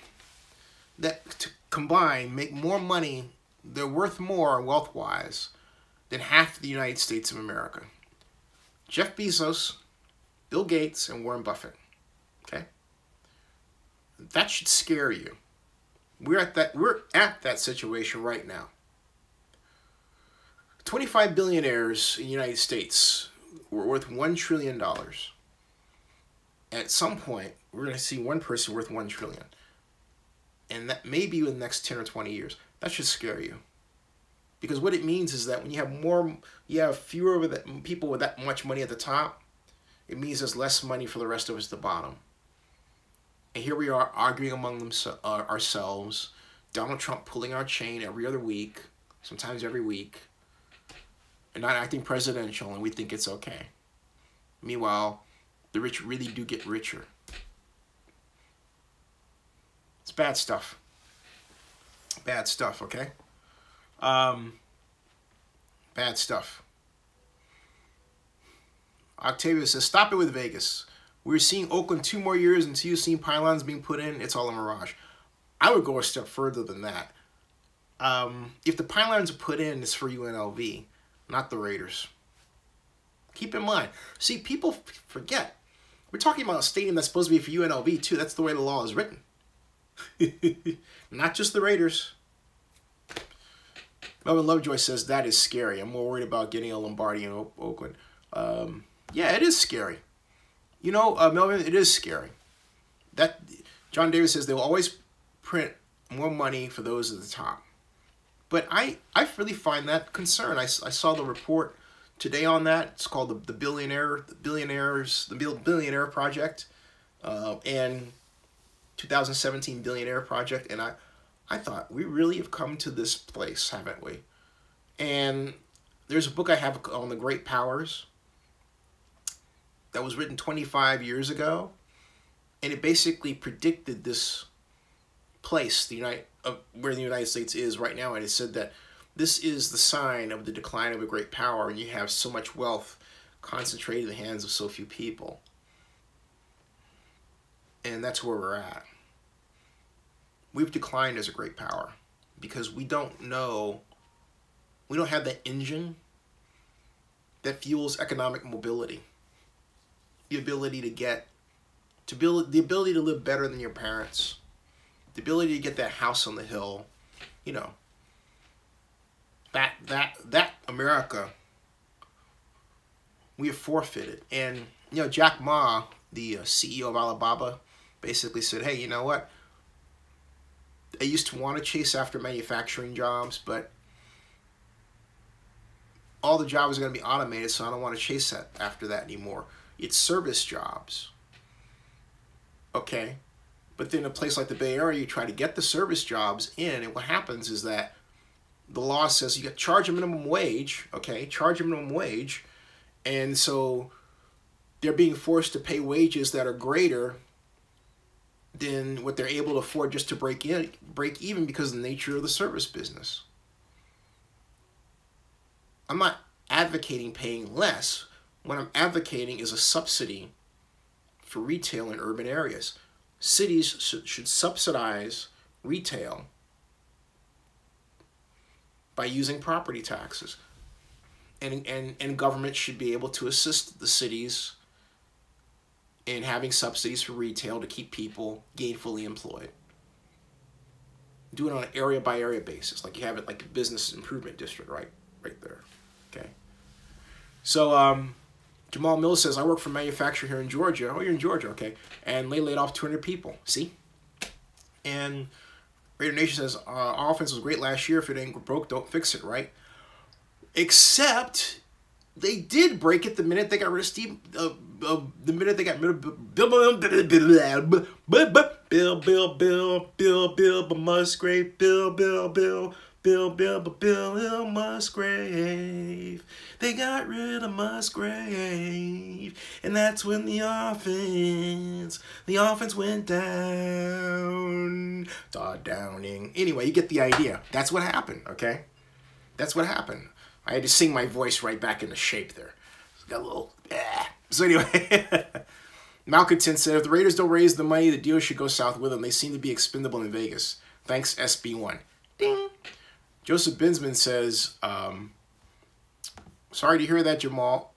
Speaker 1: that combined make more money, they're worth more wealth-wise than half the United States of America. Jeff Bezos, Bill Gates, and Warren Buffett. Okay? That should scare you. We're at that situation right now. 25 billionaires in the United States were worth $1 trillion. At some point, we're going to see one person worth $1 trillion. And that may be in the next 10 or 20 years. That should scare you. Because what it means is that when you have fewer people with that much money at the top, it means there's less money for the rest of us at the bottom. And here we are arguing among ourselves, Donald Trump pulling our chain every other week, sometimes every week, and not acting presidential, and we think it's okay. Meanwhile, the rich really do get richer. It's bad stuff. Bad stuff, okay? Bad stuff. Octavia says, stop it with Vegas. We're seeing Oakland 2 more years until you've seen pylons being put in. It's all a mirage. I would go a step further than that. If the pylons are put in, it's for UNLV, not the Raiders. Keep in mind. See, people forget. We're talking about a stadium that's supposed to be for UNLV, too. That's the way the law is written. Not just the Raiders. Melvin Lovejoy says, that is scary. I'm more worried about getting a Lombardi in Oakland. Yeah, it is scary. You know, Melvin, it is scary. John Davis says they will always print more money for those at the top. But I really find that concern. I saw the report today on that. It's called the Billionaire Project, and 2017 Billionaire Project. And I thought, we really have come to this place, haven't we? And there's a book I have on the Great Powers that was written 25 years ago, and it basically predicted this place, where the United States is right now, and it said that This is the sign of the decline of a great power, and you have so much wealth concentrated in the hands of so few people. And that's where we're at. We've declined as a great power because we don't have that engine that fuels economic mobility. The ability the ability to live better than your parents, the ability to get that house on the hill, you know, that America we have forfeited. And you know, Jack Ma, the CEO of Alibaba, basically said, hey, you know what? I used to want to chase after manufacturing jobs, but all the jobs are going to be automated, so I don't want to chase after that anymore. It's service jobs. Okay? But then in a place like the Bay Area, you try to get the service jobs in, and what happens is that the law says you got to charge a minimum wage, okay? Charge a minimum wage, and so they're being forced to pay wages that are greater than what they're able to afford just to break even because of the nature of the service business. I'm not advocating paying less. What I'm advocating is a subsidy for retail in urban areas. Cities should subsidize retail by using property taxes. And government should be able to assist the cities in having subsidies for retail to keep people gainfully employed. Do it on an area by area basis, like you have it like a business improvement district, right there. Okay. So Jamal Mills says, I work for a manufacturer here in Georgia. Oh, you're in Georgia, okay. And they laid off 200 people. See? And Raider Nation says, our offense was great last year. If it ain't broke, don't fix it, right? Except they did break it the minute they got rid of Steve. The minute they got rid of Bill Musgrave, Bill Musgrave. They got rid of Musgrave, and that's when the offense went down. Todd Downing. Anyway, you get the idea. That's what happened, okay? That's what happened. I had to sing my voice right back into shape there. Got a little, So anyway, Malcontent said, if the Raiders don't raise the money, the deal should go south with them. They seem to be expendable in Vegas. Thanks, SB1. Ding. Joseph Binsman says, sorry to hear that, Jamal.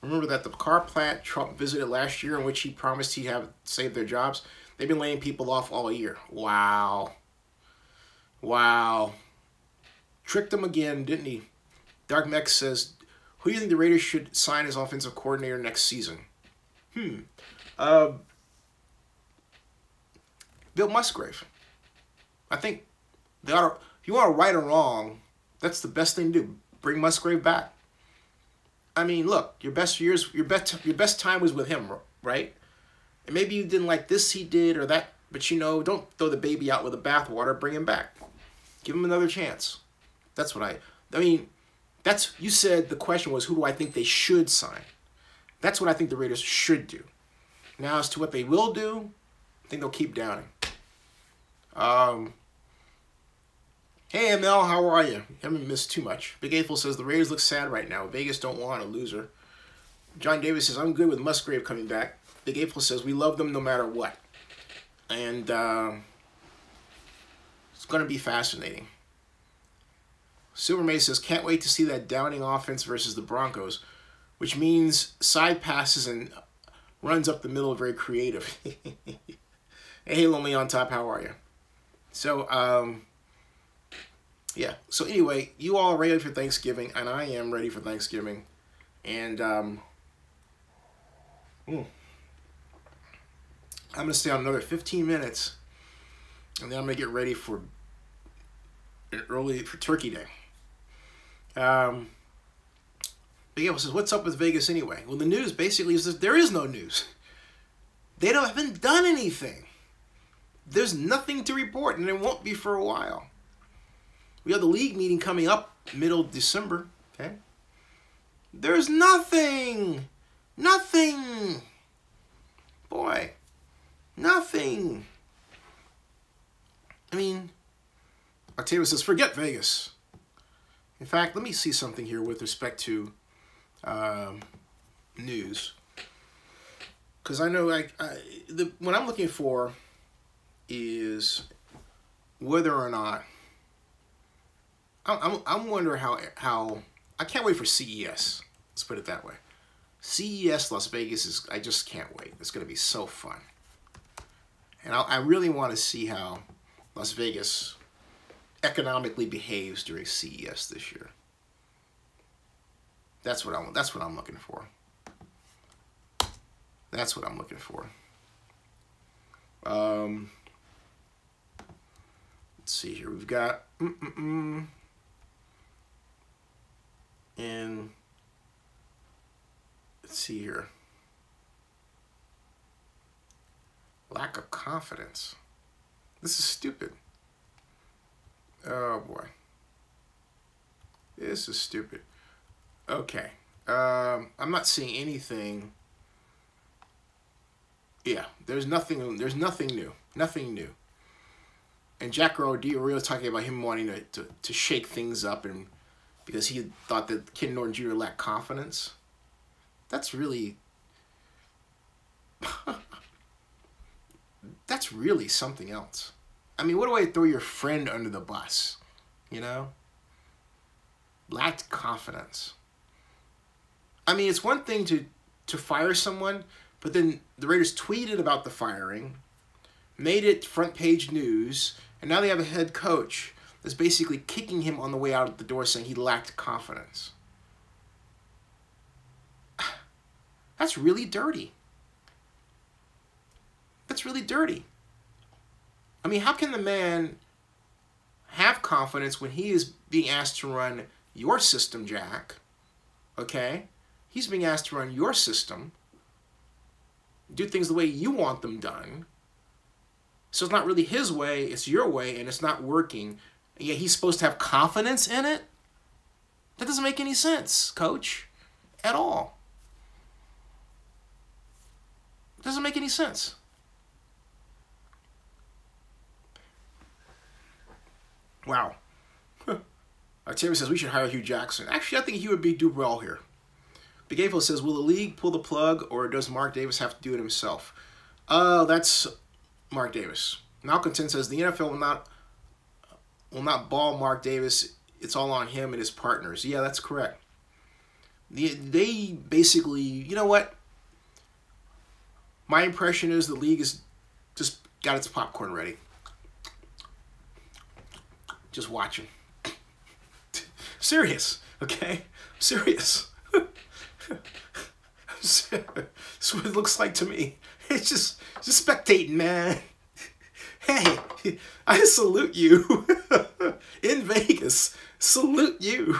Speaker 1: Remember that the car plant Trump visited last year in which he promised he'd have saved their jobs? They've been laying people off all year. Wow. Wow. Tricked them again, didn't he? Dark Mex says, who do you think the Raiders should sign as offensive coordinator next season? Bill Musgrave. I think they ought to, if you want to right or wrong, that's the best thing to do. Bring Musgrave back. I mean, look, your best time was with him, right? And maybe you didn't like this he did or that, but you know, don't throw the baby out with the bathwater. Bring him back. Give him another chance. That's what I mean, you said the question was, who do I think they should sign? That's what I think the Raiders should do. Now, as to what they will do, I think they'll keep Downing. Hey, ML, how are you? Haven't missed too much. Big April says, the Raiders look sad right now. Vegas don't want a loser. John Davis says, I'm good with Musgrave coming back. Big April says, we love them no matter what. And it's going to be fascinating. Silver May says, can't wait to see that Downing offense versus the Broncos, which means side passes and runs up the middle are very creative. Hey, Lonely on Top, how are you? So, yeah. So anyway, you all are ready for Thanksgiving, and I am ready for Thanksgiving. And I'm going to stay on another 15 minutes, and then I'm going to get ready for Turkey Day. Big Apple says, what's up with Vegas anyway? Well, the news basically is that there is no news. They haven't done anything. There's nothing to report, and there won't be for a while. We have the league meeting coming up middle of December, okay? There's nothing. Nothing. Boy, nothing. I mean, a Octavia says, forget Vegas. In fact, let me see something here with respect to news. Because I know what I'm looking for is whether or not I'm wondering how I can't wait for CES. Let's put it that way. CES Las Vegas I just can't wait. It's going to be so fun. And I really want to see how Las Vegas economically behaves during CES this year. That's what I'm looking for. That's what I'm looking for. Let's see here. We've got and let's see here. Lack of confidence. This is stupid. Oh boy. This is stupid. Okay. I'm not seeing anything. Yeah, there's nothing new. Nothing new. And Jack Rodeo was talking about him wanting to shake things up, and because he thought that Ken Norton Jr. lacked confidence. That's really that's really something else. I mean, what do I throw your friend under the bus? You know? Lacked confidence. I mean, it's one thing to fire someone, but then the Raiders tweeted about the firing, made it front page news, and now they have a head coach that's basically kicking him on the way out of the door saying he lacked confidence. That's really dirty. That's really dirty. I mean, how can the man have confidence when he is being asked to run your system, Jack? Okay? He's being asked to run your system, do things the way you want them done. So it's not really his way, it's your way, and it's not working. And yet he's supposed to have confidence in it? That doesn't make any sense, coach, at all. It doesn't make any sense. Wow. Octavia says we should hire Hugh Jackson. Actually, I think he would do well here. Big April says, will the league pull the plug, or does Mark Davis have to do it himself? That's Mark Davis. Malcontent says the NFL will not ball Mark Davis. It's all on him and his partners. Yeah, that's correct. They basically, you know what? My impression is the league is just got its popcorn ready. Just watching. Serious, okay? Serious. That's what it looks like to me. It's just spectating, man. Hey, I salute you. In Vegas, salute you.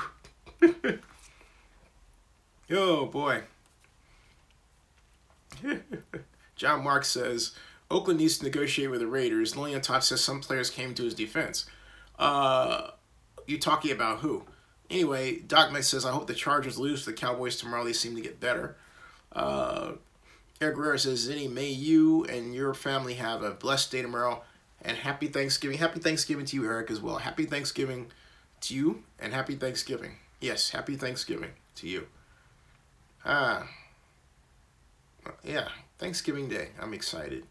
Speaker 1: Oh, boy. John Mark says, Oakland needs to negotiate with the Raiders. Lonely on Top says some players came to his defense. You talking about who? Anyway, Doc May says, I hope the Chargers lose to the Cowboys tomorrow. They seem to get better. Eric Guerrero says, Zinni, may you and your family have a blessed day tomorrow. And happy Thanksgiving. Happy Thanksgiving to you, Eric, as well. Happy Thanksgiving to you, and happy Thanksgiving. Yes, happy Thanksgiving to you. Yeah, Thanksgiving Day. I'm excited.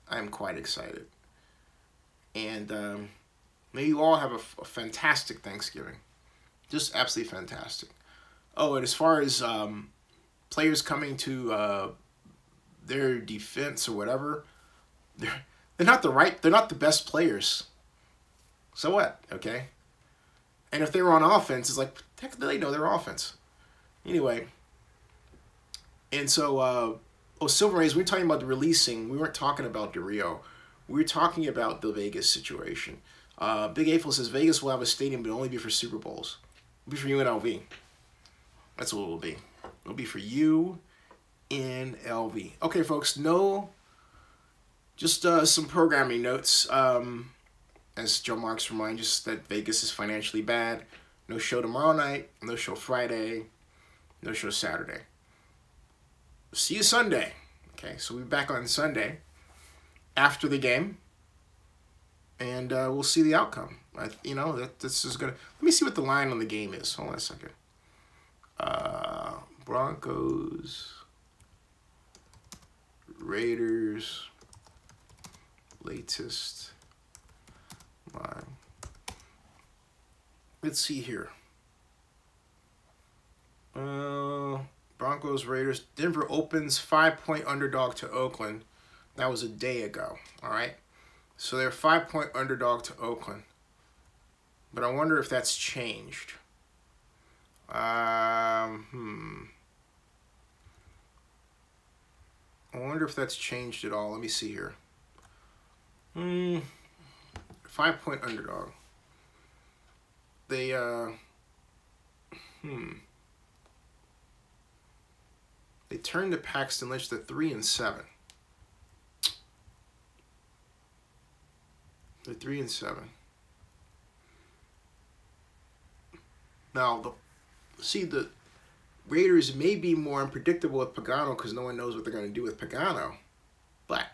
Speaker 1: I'm quite excited. And may you all have a fantastic Thanksgiving. Just absolutely fantastic. Oh, and as far as players coming to their defense or whatever, they're not the best players. So what? Okay. And if they were on offense, it's like, heck, they know their offense. Anyway. And so, Silver Rays, we were talking about the releasing. We weren't talking about DeRio. We were talking about the Vegas situation. Big April says Vegas will have a stadium, but only be for Super Bowls. It'll be for UNLV. That's what it will be. It'll be for UNLV. Okay, folks, just some programming notes. As Joe Marks reminds us that Vegas is financially bad. No show tomorrow night. No show Friday. No show Saturday. See you Sunday. Okay, so we'll be back on Sunday after the game. and we'll see the outcome. You know, this is gonna. Let me see what the line on the game is. Hold on a second. Broncos, Raiders, latest line. Let's see here. Broncos, Raiders. Denver opens 5-point underdog to Oakland. That was a day ago. All right. So they're 5-point underdog to Oakland. But I wonder if that's changed. I wonder if that's changed at all. Let me see here. 5-point underdog. They They turned to Paxton Lynch to 3-7. They're 3-7. Now, the Raiders may be more unpredictable with Pagano because no one knows what they're going to do with Pagano. But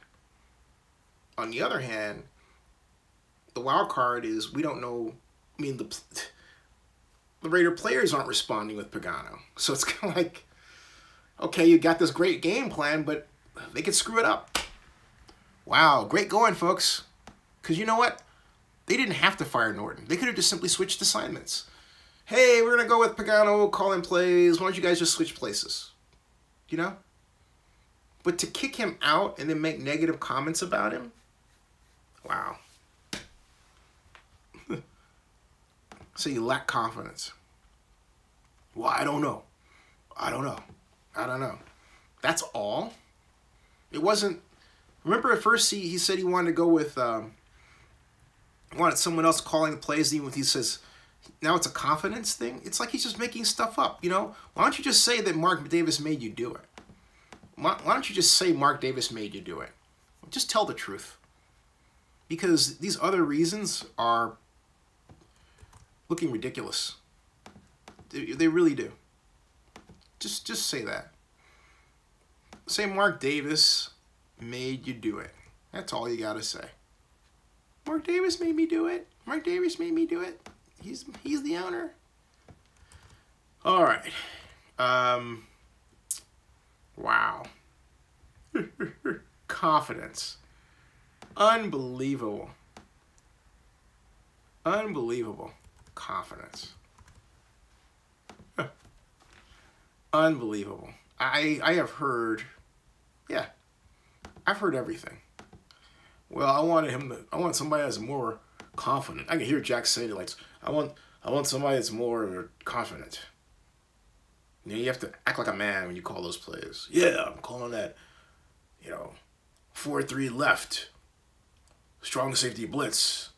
Speaker 1: on the other hand, the wild card is we don't know. I mean, the Raider players aren't responding with Pagano, so it's kind of like, okay, you got this great game plan, but they could screw it up. Wow, great going, folks. Because you know what? They didn't have to fire Norton. They could have just simply switched assignments. Hey, we're going to go with Pagano, calling plays. Why don't you guys just switch places? You know? But to kick him out and then make negative comments about him? Wow. So you lack confidence. Well, I don't know. I don't know. That's all. It wasn't. Remember at first he said he wanted to go with wanted someone else calling the plays. Even when he says now it's a confidence thing. It's like he's just making stuff up. You know, why don't you just say that Mark Davis made you do it? Why don't you just say Mark Davis made you do it? Just tell the truth. Because these other reasons are looking ridiculous. They really do. Just say that. Say Mark Davis made you do it. That's all you gotta say. Mark Davis made me do it. Mark Davis made me do it. He's the owner. All right. Wow. Confidence. Unbelievable. Unbelievable. Confidence. Unbelievable. I have heard, yeah, I've heard everything. Well, I want somebody that's more confident. I can hear Jack say it like, I want somebody that's more confident. You know, you have to act like a man when you call those plays. Yeah, I'm calling that, 4-3 left. Strong safety blitz.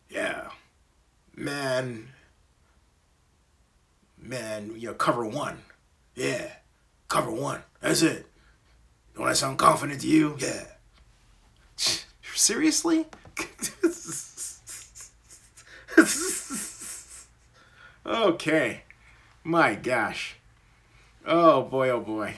Speaker 1: Yeah. Man, cover one. Yeah. Cover one. That's it. Don't I sound confident to you? Yeah. Seriously? Okay. My gosh. Oh boy.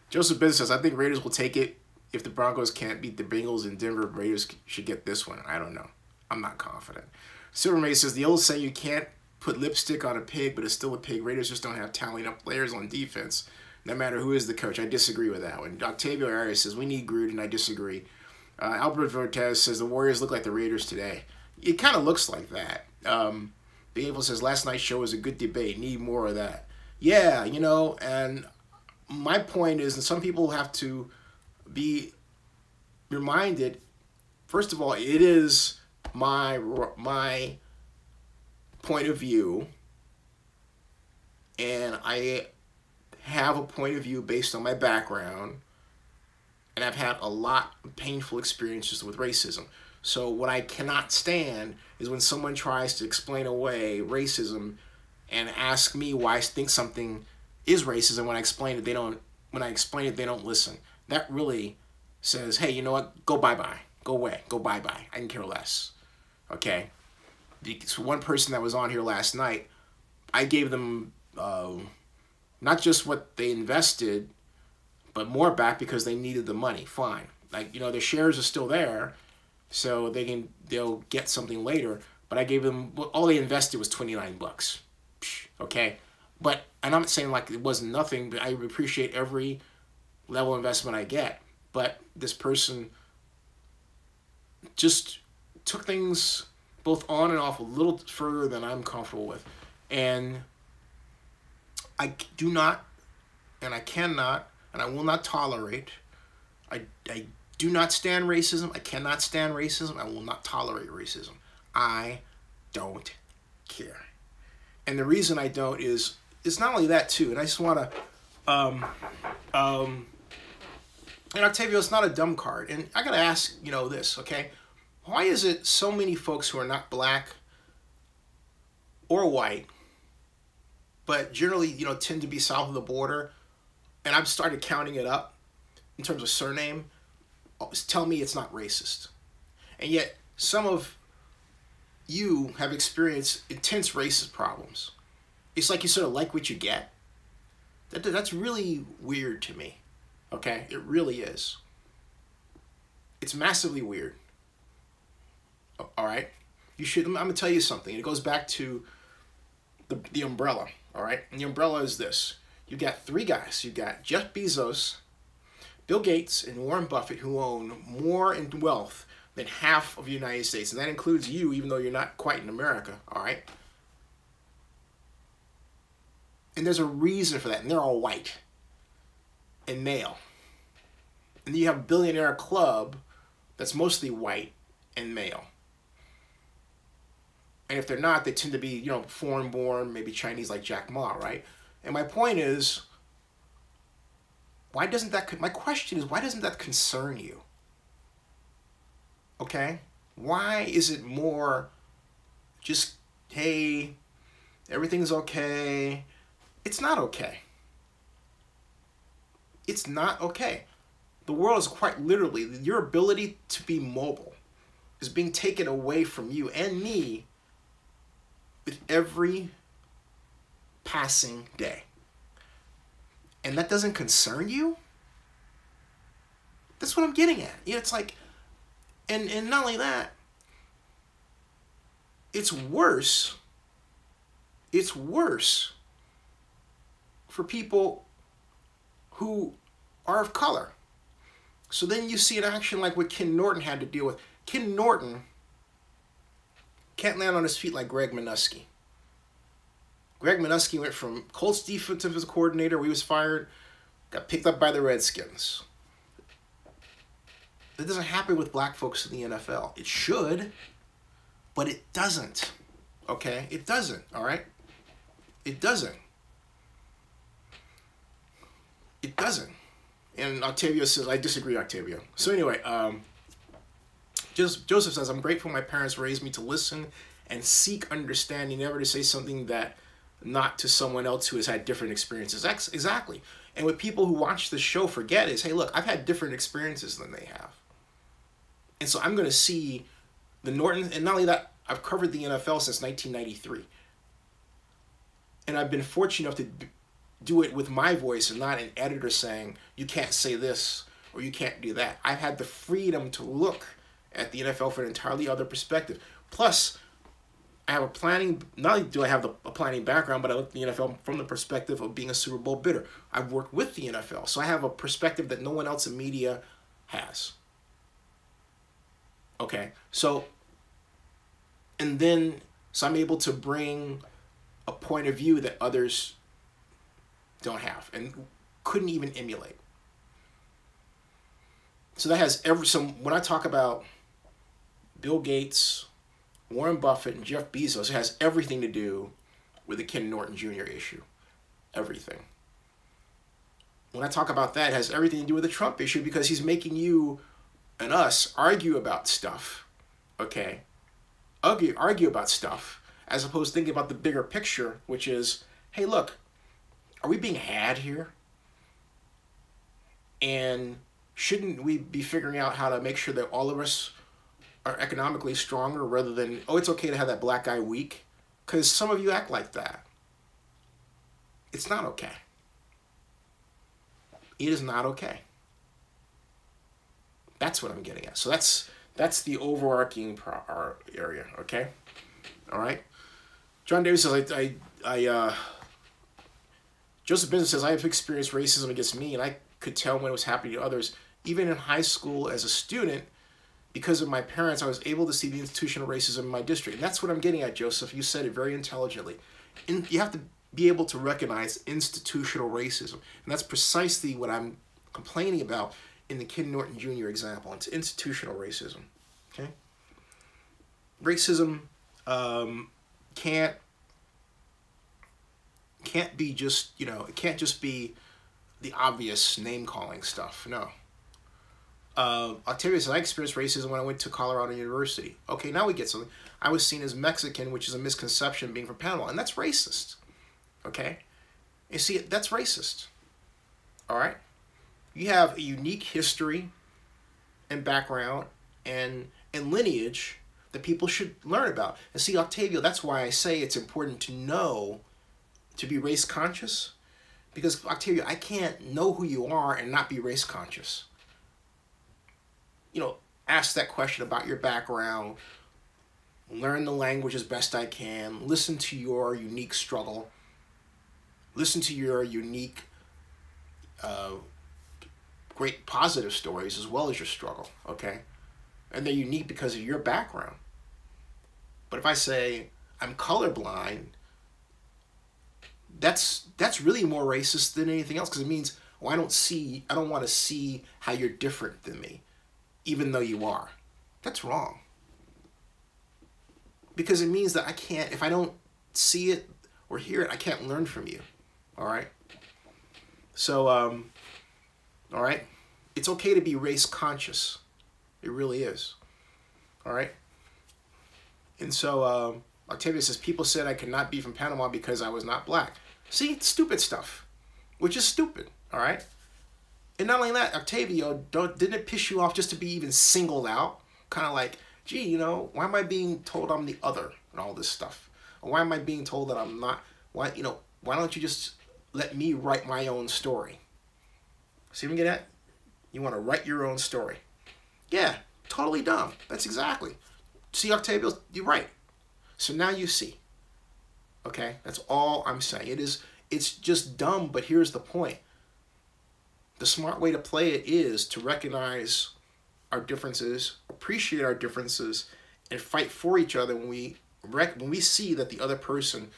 Speaker 1: Joseph Benz says, I think Raiders will take it. If the Broncos can't beat the Bengals in Denver, Raiders should get this one. I don't know. I'm not confident. Silvermate says, the old saying you can't put lipstick on a pig, but it's still a pig. Raiders just don't have talent enough players on defense, no matter who is the coach. I disagree with that one. Octavio Arias says, we need Gruden. I disagree. Albert Vortez says, the Warriors look like the Raiders today. It kind of looks like that. Big April says, last night's show was a good debate. Need more of that. Yeah, and my point is, and some people have to be reminded, first of all, it is my point of view, and I have a point of view based on my background, and I've had a lot of painful experiences with racism. So what I cannot stand is when someone tries to explain away racism and ask me why I think something is racism. When I explain it, they don't listen. That really says, hey, you know what? Go bye-bye. Go away. Go bye-bye. I can care less. Okay? So one person that was on here last night, I gave them not just what they invested, but more back because they needed the money. Fine. Like, their shares are still there. so they'll get something later. But I gave them, all they invested was $29. Okay, but and I'm not saying like it wasn't nothing, but I appreciate every level of investment I get. But this person just took things both on and off a little further than I'm comfortable with, and I do not, and I cannot, and I will not tolerate. I do not stand racism. I cannot stand racism. I will not tolerate racism. I don't care. And the reason I don't is, it's not only that too, and I just want to, and Octavio, it's not a dumb card. And I got to ask, this, okay? Why is it so many folks who are not black or white, but generally, tend to be south of the border, and I've started counting it up in terms of surname, tell me it's not racist. And yet, some of you have experienced intense racist problems. It's like you sort of like what you get. That's really weird to me. Okay? It really is. It's massively weird. All right? I'm going to tell you something. It goes back to the umbrella. All right? And the umbrella is this. You've got three guys. You've got Jeff Bezos, Bill Gates, and Warren Buffett, who own more in wealth than half of the United States. And that includes you, even though you're not quite in America. All right? And there's a reason for that. And they're all white and male. And then you have a billionaire club that's mostly white and male. And if they're not, they tend to be, foreign-born, maybe Chinese like Jack Ma, right? And my point is, my question is, why doesn't that concern you? Okay? Why is it more just, hey, everything's okay? It's not okay. It's not okay. The world is quite literally, your ability to be mobile is being taken away from you and me with every passing day. And that doesn't concern you? That's what I'm getting at. It's like, and not only that, it's worse for people who are of color. So then you see an action like what Ken Norton had to deal with. Ken Norton can't land on his feet like Greg Minuski. Greg Minuski went from Colts defensive coordinator, where he was fired, got picked up by the Redskins. That doesn't happen with black folks in the NFL. It should, but it doesn't. Okay? It doesn't, all right? It doesn't. It doesn't. And Octavio says, I disagree, Octavio. So anyway, Joseph says, I'm grateful my parents raised me to listen and seek understanding, never to say something that not to someone else who has had different experiences. Exactly. And what people who watch the show forget is, hey, look, I've had different experiences than they have. And so I'm going to see the Norton, and not only that, I've covered the NFL since 1993. And I've been fortunate enough to do it with my voice and not an editor saying, you can't say this or you can't do that. I've had the freedom to look at the NFL from an entirely other perspective. Plus, I have not only do I have a planning background, but I look at the NFL from the perspective of being a Super Bowl bidder. I've worked with the NFL, so I have a perspective that no one else in media has. Okay, so I'm able to bring a point of view that others don't have and couldn't even emulate. So that has when I talk about Bill Gates, Warren Buffett, and Jeff Bezos, it has everything to do with the Ken Norton Jr. issue. Everything. When I talk about that, it has everything to do with the Trump issue, because he's making you and us argue about stuff. Okay? Argue about stuff, as opposed to thinking about the bigger picture, which is, hey, look, are we being had here? And shouldn't we be figuring out how to make sure that all of us are economically stronger, rather than, oh, it's okay to have that black guy weak? Because some of you act like that. It's not okay. It is not okay. That's what I'm getting at. So That's the overarching area, okay? All right? John Davis says, Joseph Benson says, I have experienced racism against me, and I could tell when it was happening to others. Even in high school as a student, because of my parents, I was able to see the institutional racism in my district. And that's what I'm getting at, Joseph. You said it very intelligently. You have to be able to recognize institutional racism. And that's precisely what I'm complaining about in the Ken Norton Jr. example. It's institutional racism. Okay? Racism can't be just, it can't just be the obvious name-calling stuff. No. Octavia says, I experienced racism when I went to Colorado University. Okay, now we get something. I was seen as Mexican, which is a misconception being from Panama, and that's racist. Okay? You see, that's racist. All right? You have a unique history and background and lineage that people should learn about. And see, Octavia, that's why I say it's important to know, to be race conscious, because, Octavia, I can't know who you are and not be race conscious. Ask that question about your background, learn the language as best I can, listen to your unique struggle, listen to your unique, great positive stories as well as your struggle, okay? And they're unique because of your background. But if I say, I'm colorblind, that's really more racist than anything else, because it means, I don't want to see how you're different than me, even though you are. That's wrong. Because it means that I can't, if I don't see it or hear it, I can't learn from you. All right? So, all right? It's okay to be race conscious. It really is. All right? And so, Octavia says, people said I could not be from Panama because I was not black. See, stupid stuff, which is stupid. All right? And not only that, Octavia, didn't it piss you off just to be even singled out? Kind of like, gee, why am I being told I'm the other and all this stuff? Or why am I being told that I'm not? Why don't you just let me write my own story? See what I'm getting at? You want to write your own story. Yeah, totally dumb. That's exactly. See, Octavia, you're right. So now you see. Okay? That's all I'm saying. It's just dumb, but here's the point. The smart way to play it is to recognize our differences, appreciate our differences, and fight for each other when we see that the other person,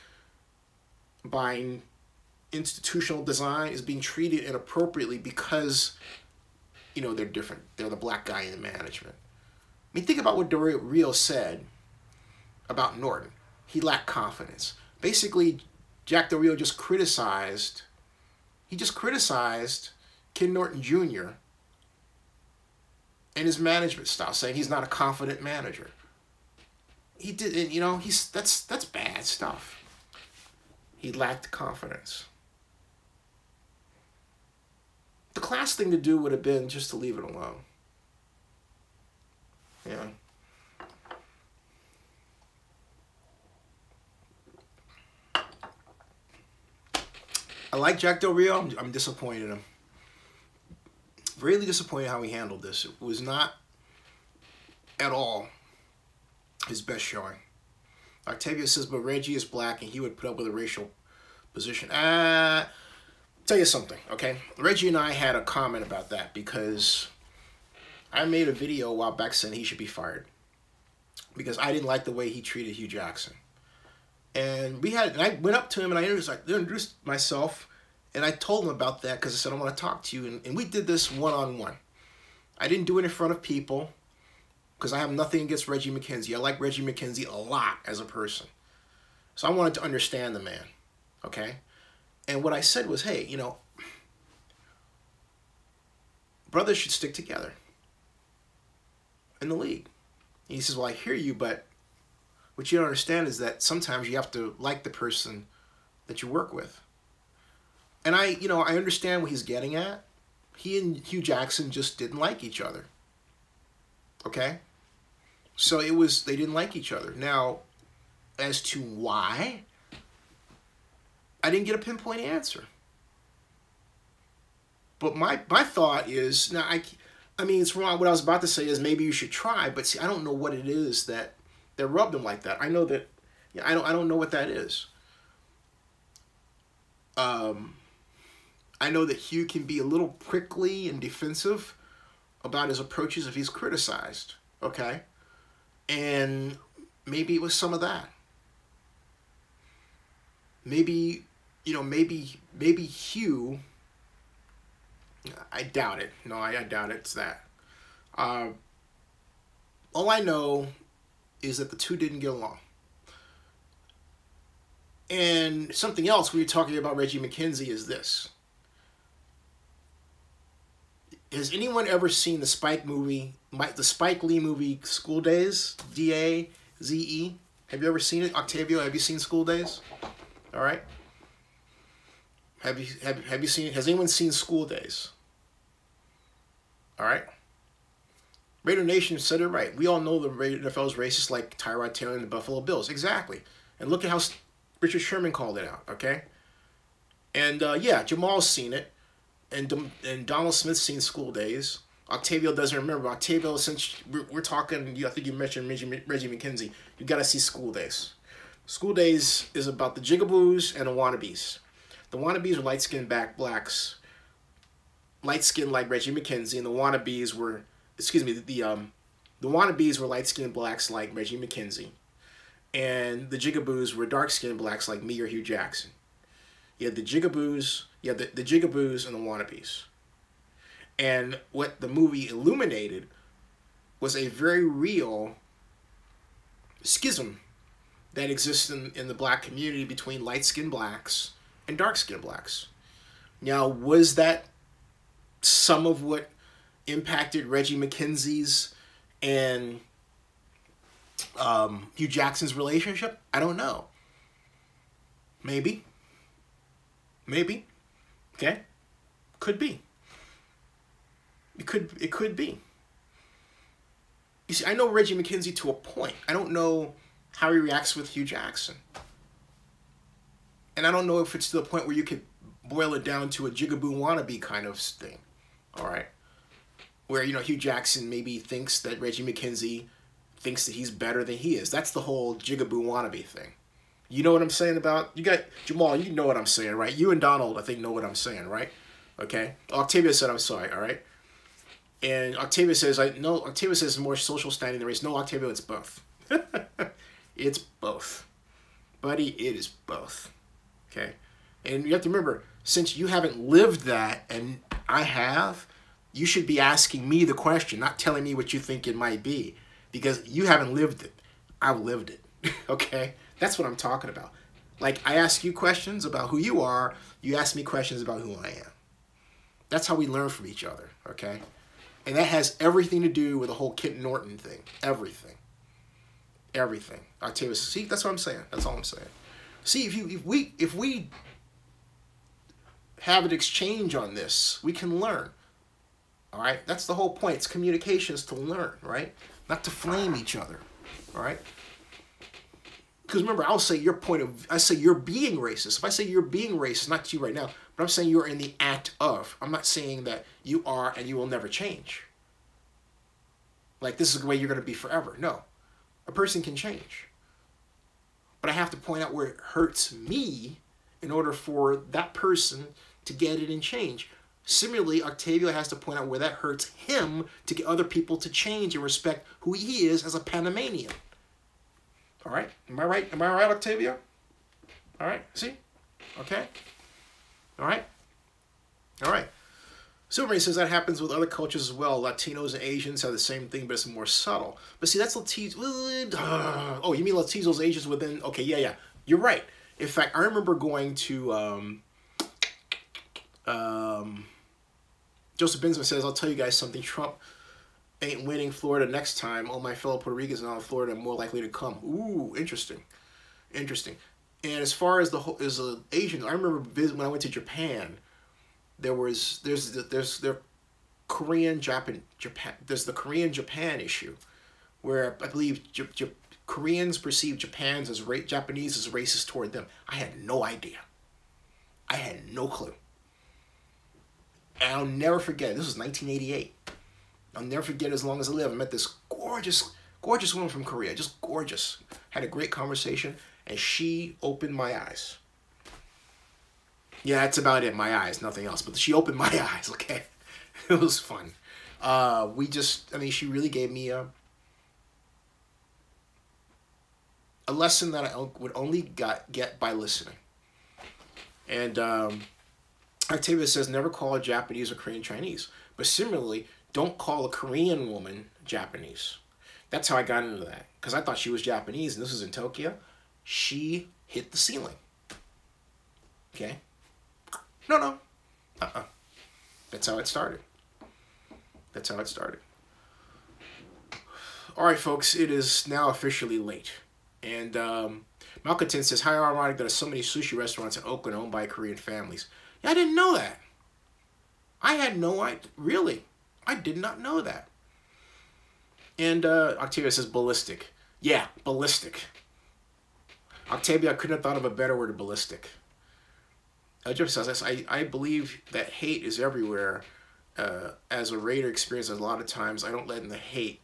Speaker 1: by institutional design, is being treated inappropriately because, they're different. They're the black guy in management. I mean, think about what Del Rio said about Norton. He lacked confidence. Basically, Jack Del Rio just criticized Ken Norton Jr. and his management style, saying he's not a confident manager. He did, and that's bad stuff. He lacked confidence. The class thing to do would have been just to leave it alone. Yeah. I like Jack Del Rio. I'm disappointed in him. Really disappointed how he handled this. It was not at all his best showing. Octavia says, but Reggie is black and he would put up with a racial position. Tell you something, okay? Reggie and I had a comment about that because I made a video a while back saying he should be fired because I didn't like the way he treated Hugh Jackson. And I went up to him and I introduced myself and I told him about that because I said, I want to talk to you. And we did this one-on-one. I didn't do it in front of people because I have nothing against Reggie McKenzie. I like Reggie McKenzie a lot as a person. So I wanted to understand the man, okay? And what I said was, hey, brothers should stick together in the league. And he says, well, I hear you, but what you don't understand is that sometimes you have to like the person that you work with. And I understand what he's getting at. He and Hugh Jackson just didn't like each other. Okay? So they didn't like each other. Now, as to why, I didn't get a pinpoint answer. But my thought is, now I mean, it's wrong. What I was about to say is maybe you should try, but see, I don't know what it is that rubbed him like that. I know that, yeah, I don't know what that is. I know that Hugh can be a little prickly and defensive about his approaches if he's criticized. Okay, and maybe it was some of that. Maybe, maybe Hugh. I doubt it. No, I doubt it's that. All I know is that the two didn't get along. And something else we were talking about Reggie McKenzie is this. Has anyone ever seen the Spike Lee movie School Days? DAZE? Have you ever seen it? Octavio, have you seen School Days? All right. Have you seen? Has anyone seen School Days? All right. Raider Nation said it right. We all know the NFL is racist, like Tyrod Taylor and the Buffalo Bills. Exactly. And look at how Richard Sherman called it out. Okay. And yeah, Jamal's seen it, and Donald Smith's seen School Days. Octavio doesn't remember. Octavio, since we're talking, I think you mentioned Reggie McKenzie. You got to see School Days. School Days is about the jigaboos and the wannabes. The wannabes are light-skinned blacks, light-skinned like Reggie McKenzie, and the wannabes were, the wannabes were light-skinned blacks like Reggie McKenzie, and the jigaboos were dark-skinned blacks like me or Hugh Jackson. You had the jigaboos, the jigaboos and the wannabes. And what the movie illuminated was a very real schism that exists in the black community between light-skinned blacks and dark-skinned blacks. Now, was that some of what impacted Reggie McKenzie's and Hugh Jackson's relationship? I don't know. Maybe. Okay? Could be. It could be. You see, I know Reggie McKenzie to a point. I don't know how he reacts with Hugh Jackson. And I don't know if it's to the point where you could boil it down to a jigaboo wannabe kind of thing. All right? Where, Hugh Jackson maybe thinks that Reggie McKenzie thinks that he's better than he is. That's the whole jigaboo wannabe thing. You know what I'm saying about... You got... Jamal, you know what I'm saying, right? You and Donald, I think, know what I'm saying, right? Okay? Octavia said, I'm sorry, all right? And Octavia says, Octavia says more social standing than race. No, Octavia, it's both. It's both. Buddy, it is both. Okay? And you have to remember, since you haven't lived that and I have, you should be asking me the question, not telling me what you think it might be. Because you haven't lived it. I've lived it. Okay? That's what I'm talking about. Like, I ask you questions about who you are. You ask me questions about who I am. That's how we learn from each other. Okay? And that has everything to do with the whole Kit Norton thing. Everything. Everything. Octavia, see, that's what I'm saying. That's all I'm saying. See, if we have an exchange on this, we can learn. All right? That's the whole point. It's communication is to learn, right? Not to flame each other. All right? Because remember, I say you're being racist. If I say you're being racist, not to you right now, but I'm saying you're in the act of. I'm not saying that you are and you will never change. Like, this is the way you're going to be forever. No. A person can change. But I have to point out where it hurts me in order for that person to get it and change. Similarly, Octavio has to point out where that hurts him to get other people to change and respect who he is as a Panamanian. All right? Am I right? Am I right, Octavio? All right? See? Okay? All right? All right. Superman says that happens with other cultures as well. Latinos and Asians have the same thing, but it's more subtle. But see, that's Latinos. Oh, you mean Latinos, Asians within... Okay, yeah. You're right. In fact, I remember going to... Joseph Bensman says, I'll tell you guys something. Trump ain't winning Florida next time. All my fellow Puerto Ricans now in Florida are more likely to come. Ooh, interesting. Interesting. And as far as the Asians, I remember when I went to Japan, there's the Korean Japan issue, where I believe Koreans perceive Japanese as racist toward them. I had no idea. I had no clue. And I'll never forget. This was 1988. I'll never forget as long as I live. I met this gorgeous woman from Korea, just gorgeous. Had a great conversation, and she opened my eyes. Yeah, that's about it, my eyes, nothing else. But she opened my eyes, okay? It was fun. She really gave me a lesson that I would only get by listening. And Octavia says, never call a Japanese or Korean Chinese. But similarly, don't call a Korean woman Japanese. That's how I got into that. Because I thought she was Japanese, and this was in Tokyo. She hit the ceiling. Okay? No. That's how it started. That's how it started. All right, folks, it is now officially late. And Malcontent says, how ironic there are so many sushi restaurants in Oakland owned by Korean families. Yeah, I didn't know that. I had no idea. Really? I did not know that. And Octavia says, ballistic. Yeah, ballistic. Octavia, I couldn't have thought of a better word, ballistic. Jeff says, I believe that hate is everywhere. As a raider experience, a lot of times I don't let hate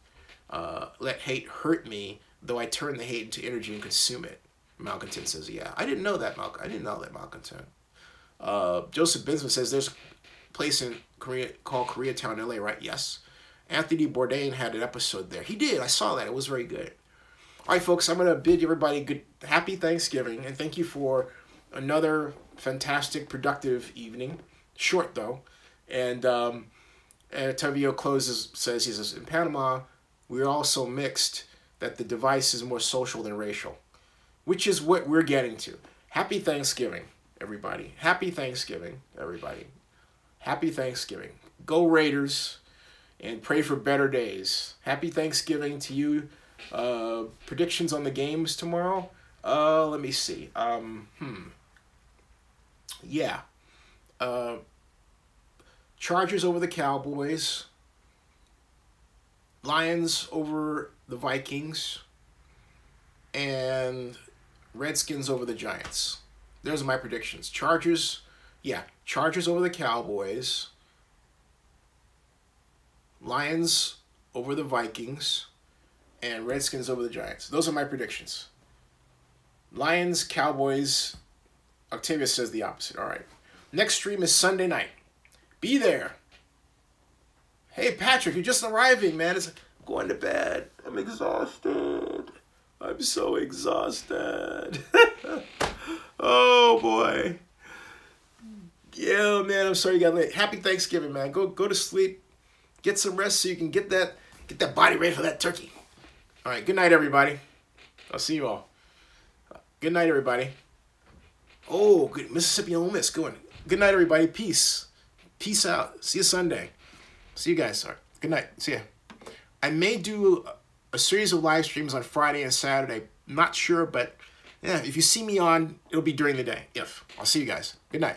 Speaker 1: hurt me, though I turn the hate into energy and consume it. Malcontent says, yeah. I didn't know that, Malcontent. Joseph Bensman says, there's a place in Korea called Koreatown, LA, right? Yes. Anthony Bourdain had an episode there. He did. I saw that. It was very good. All right, folks, I'm going to bid everybody happy Thanksgiving, and thank you for another fantastic, productive evening. Short, though. And Tavio says, he says, in Panama, we're all so mixed that the device is more social than racial, which is what we're getting to. Happy Thanksgiving, everybody. Happy Thanksgiving, everybody. Happy Thanksgiving. Go Raiders, and pray for better days. Happy Thanksgiving to you. Predictions on the games tomorrow? Let me see. Yeah. Chargers over the Cowboys. Lions over the Vikings. And Redskins over the Giants. Those are my predictions. Chargers over the Cowboys. Lions over the Vikings. And Redskins over the Giants. Those are my predictions. Lions, Cowboys. Octavia says the opposite. All right. Next stream is Sunday night. Be there. Hey, Patrick, you're just arriving, man. I'm going to bed. I'm exhausted. I'm so exhausted. Oh, boy. Yeah, man, I'm sorry you got late. Happy Thanksgiving, man. Go to sleep. Get some rest so you can get that body ready for that turkey. All right, good night, everybody. I'll see you all. Good night, everybody. Oh, good. Mississippi Ole Miss going. Good night, everybody. Peace. Peace out. See you Sunday. See you guys. All right. Good night. See ya. I may do a series of live streams on Friday and Saturday. Not sure, but yeah, if you see me on, it'll be during the day. I'll see you guys. Good night.